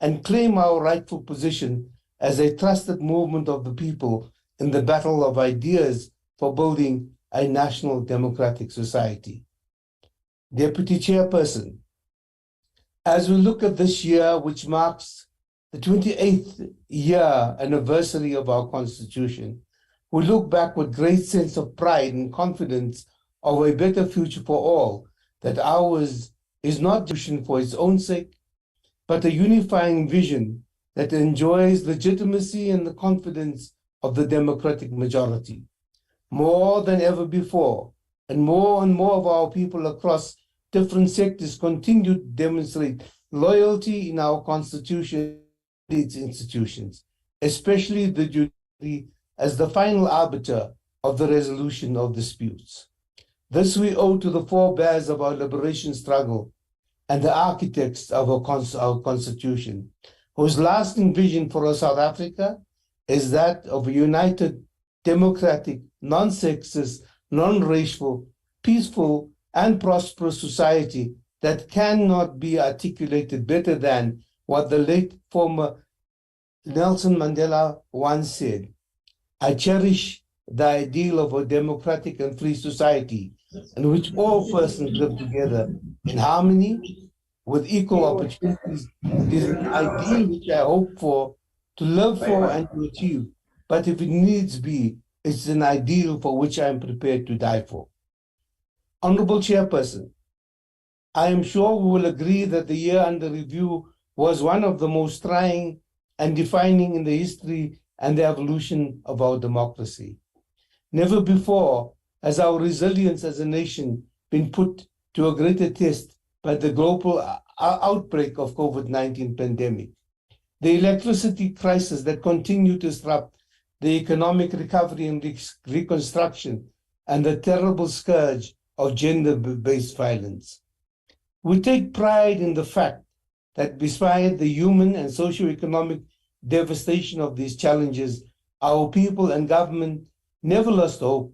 and claim our rightful position as a trusted movement of the people in the battle of ideas for building a national democratic society. Deputy Chairperson, as we look at this year, which marks the 28th year anniversary of our Constitution, we look back with great sense of pride and confidence of a better future for all, that ours is not a vision for its own sake, but a unifying vision that enjoys legitimacy and the confidence of the democratic majority. More than ever before, and more of our people across different sectors continue to demonstrate loyalty in our Constitution and its institutions, especially the judiciary as the final arbiter of the resolution of disputes. This we owe to the forebears of our liberation struggle and the architects of our Constitution, whose lasting vision for South Africa is that of a united, democratic, non-sexist, non-racial, peaceful, and prosperous society that cannot be articulated better than what the late former Nelson Mandela once said: "I cherish the ideal of a democratic and free society in which all persons live together in harmony with equal opportunities." It is an ideal which I hope for, to live for, and to achieve. But if it needs be, it's an ideal for which I am prepared to die for. Honorable Chairperson, I am sure we will agree that the year under review was one of the most trying and defining in the history and the evolution of our democracy. Never before has our resilience as a nation been put to a greater test by the global outbreak of COVID-19 pandemic. The electricity crisis that continued to disrupt the economic recovery and reconstruction, and the terrible scourge of gender-based violence. We take pride in the fact that despite the human and socio-economic devastation of these challenges, our people and government never lost hope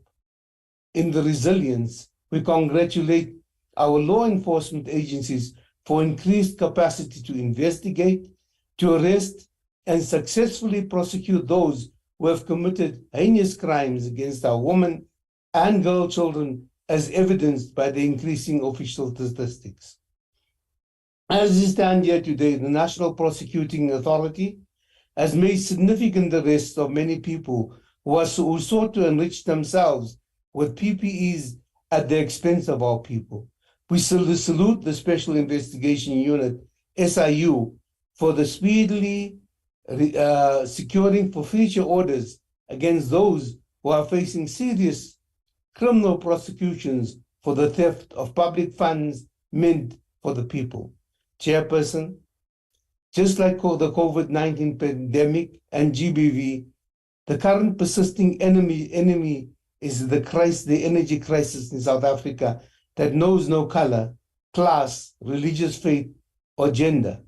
in the resilience. We congratulate our law enforcement agencies for increased capacity to investigate, to arrest, and successfully prosecute those who have committed heinous crimes against our women and girl children, as evidenced by the increasing official statistics. As we stand here today, the National Prosecuting Authority has made significant arrests of many people who sought to enrich themselves with PPEs at the expense of our people. We salute the Special Investigation Unit, SIU, for the speedily securing for future orders against those who are facing serious criminal prosecutions for the theft of public funds meant for the people. Chairperson, just like the COVID-19 pandemic and GBV, the current persisting enemy is the energy crisis in South Africa that knows no color, class, religious faith, or gender.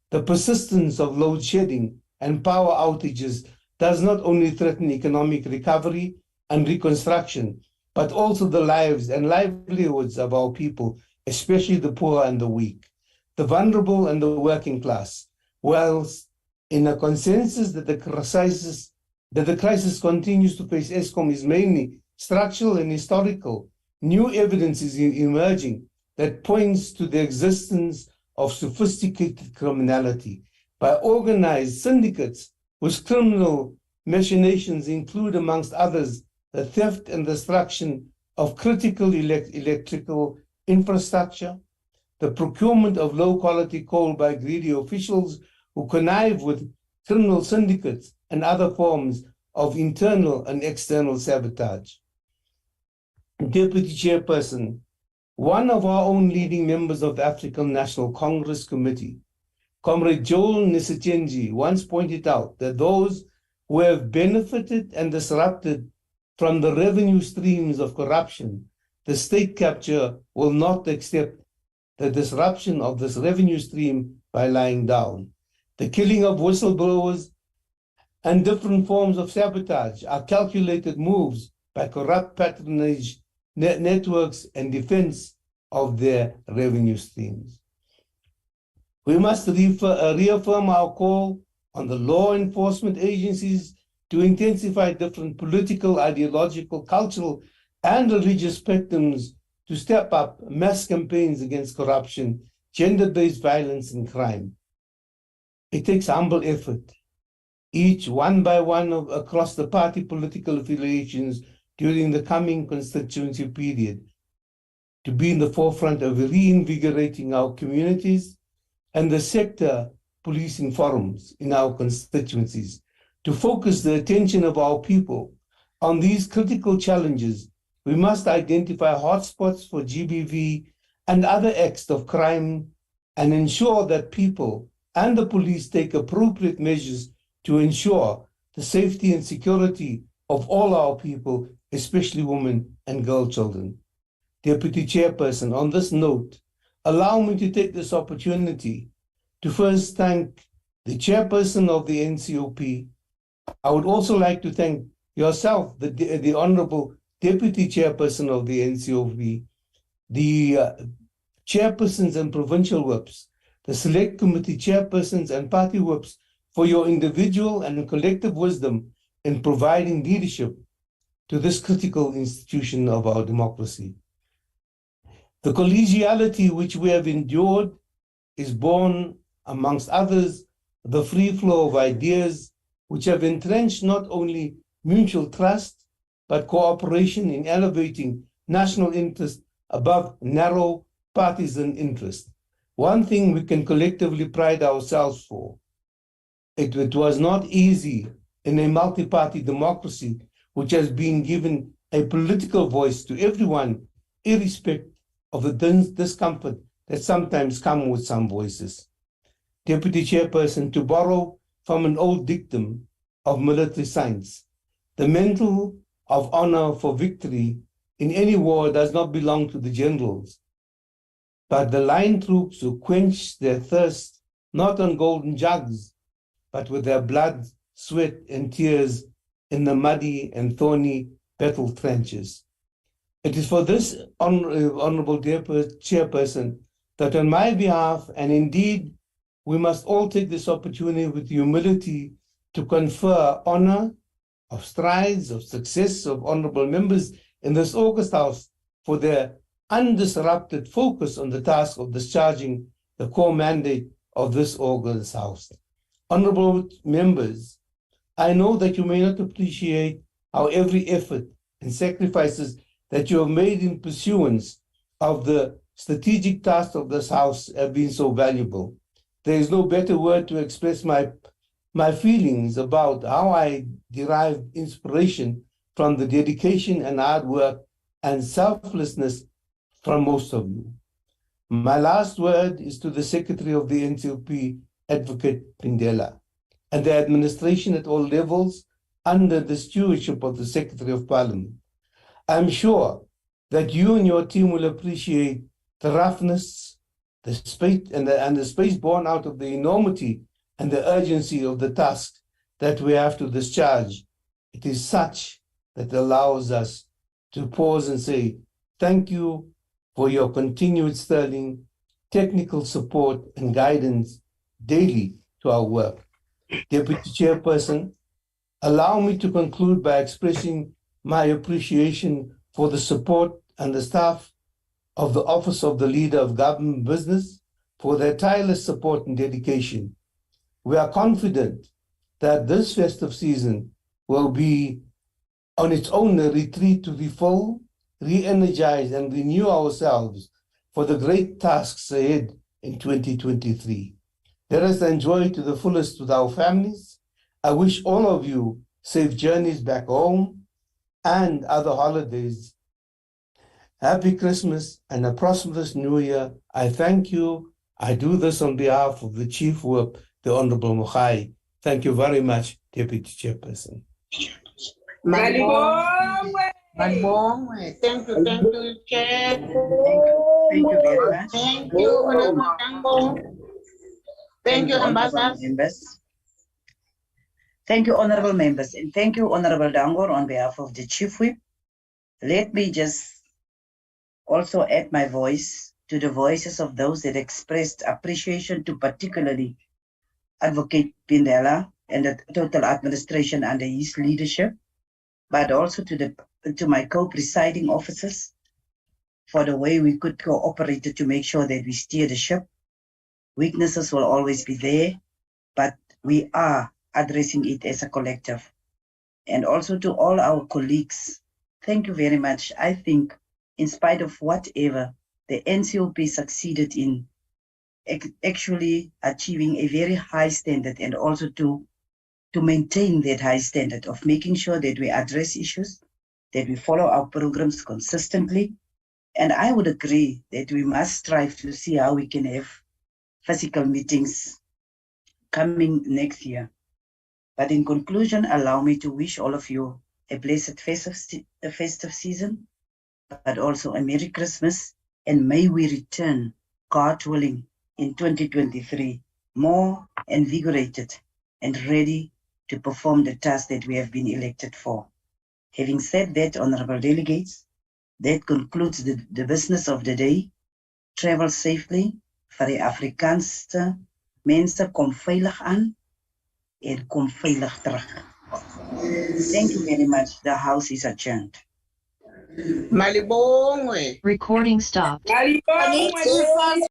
The persistence of load shedding and power outages does not only threaten economic recovery and reconstruction, but also the lives and livelihoods of our people, especially the poor and the weak, the vulnerable and the working class. Whilst in a consensus that the crisis continues to face ESCOM is mainly structural and historical, new evidence is emerging that points to the existence of sophisticated criminality by organized syndicates whose criminal machinations include, amongst others, the theft and destruction of critical electrical infrastructure, the procurement of low-quality coal by greedy officials who connive with criminal syndicates, and other forms of internal and external sabotage. Deputy Chairperson, one of our own leading members of the African National Congress Committee, Comrade Joel Nisetyenji, once pointed out that those who have benefited and disrupted from the revenue streams of corruption, the state capture will not accept the disruption of this revenue stream by lying down. The killing of whistleblowers and different forms of sabotage are calculated moves by corrupt patronage networks and defense of their revenue streams. We must reaffirm our call on the law enforcement agencies to intensify different political, ideological, cultural, and religious spectrums to step up mass campaigns against corruption, gender-based violence, and crime. It takes humble effort, each one by one across the party political affiliations during the coming constituency period, to be in the forefront of reinvigorating our communities and the sector policing forums in our constituencies, to focus the attention of our people on these critical challenges. We must identify hotspots for GBV and other acts of crime and ensure that people and the police take appropriate measures to ensure the safety and security of all our people, especially women and girl children. Deputy Chairperson, on this note, allow me to take this opportunity to first thank the Chairperson of the NCOP. I would also like to thank yourself, the Honorable Deputy Chairperson of the NCOP, the chairpersons and provincial whips, the select committee chairpersons and party whips for your individual and collective wisdom in providing leadership to this critical institution of our democracy. The collegiality which we have endured is born, amongst others, the free flow of ideas which have entrenched not only mutual trust, but cooperation in elevating national interest above narrow partisan interest. One thing we can collectively pride ourselves for, it was not easy in a multi-party democracy which has been given a political voice to everyone, irrespective of the discomfort that sometimes comes with some voices. Deputy Chairperson, to borrow from an old dictum of military science, the mantle of honor for victory in any war does not belong to the generals, but the line troops who quench their thirst not on golden jugs, but with their blood, sweat, and tears in the muddy and thorny battle trenches. It is for this Honorable Chairperson that on my behalf, and indeed we must all take this opportunity with humility to confer honor of strides, of success of honorable members in this August House for their undisrupted focus on the task of discharging the core mandate of this August House. Honorable members, I know that you may not appreciate how every effort and sacrifices that you have made in pursuance of the strategic task of this House have been so valuable. There is no better word to express my feelings about how I derived inspiration from the dedication and hard work and selflessness from most of you. My last word is to the Secretary of the NCOP, Advocate Pindela, and the administration at all levels under the stewardship of the Secretary of Parliament. I'm sure that you and your team will appreciate the roughness, the space, and the space born out of the enormity and the urgency of the task that we have to discharge. It is such that allows us to pause and say, thank you for your continued sterling technical support and guidance daily to our work. Deputy Chairperson, allow me to conclude by expressing my appreciation for the support and the staff of the Office of the Leader of Government Business for their tireless support and dedication. We are confident that this festive season will be on its own a retreat to refill, re-energize, and renew ourselves for the great tasks ahead in 2023. Let us enjoy to the fullest with our families. I wish all of you safe journeys back home and other holidays. Happy Christmas and a prosperous New Year. I thank you. I do this on behalf of the Chief Whip, the Honorable Mogai. Thank you very much, Deputy Chairperson. Malibongwe. Thank you, Chair. Thank you very much. Thank you, Honorable Tango. Thank you, Ambassador. Members. Thank you, honorable members, and thank you, Honorable Dangor, on behalf of the Chief Whip. Let me just also add my voice to the voices of those that expressed appreciation to particularly Advocate Pindela and the total administration under his leadership, but also to my co-presiding officers for the way we could cooperate to make sure that we steer the ship. Weaknesses will always be there, but we are addressing it as a collective. And also to all our colleagues, thank you very much. I think in spite of whatever, the Ncop succeeded in actually achieving a very high standard, and also to maintain that high standard of making sure that we address issues, that we follow our programs consistently. And I would agree that we must strive to see how we can have physical meetings coming next year. But in conclusion, allow me to wish all of you a blessed festive season, but also a Merry Christmas, and may we return, God willing, in 2023, more invigorated and ready to perform the task that we have been elected for. Having said that, honorable delegates, that concludes the business of the day. Travel safely. Vir die Afrikaanse mense, kom veilig aan en kom veilig terug. Thank you very much. The House is adjourned. Malibongwe. Recording stopped. Malibongwe.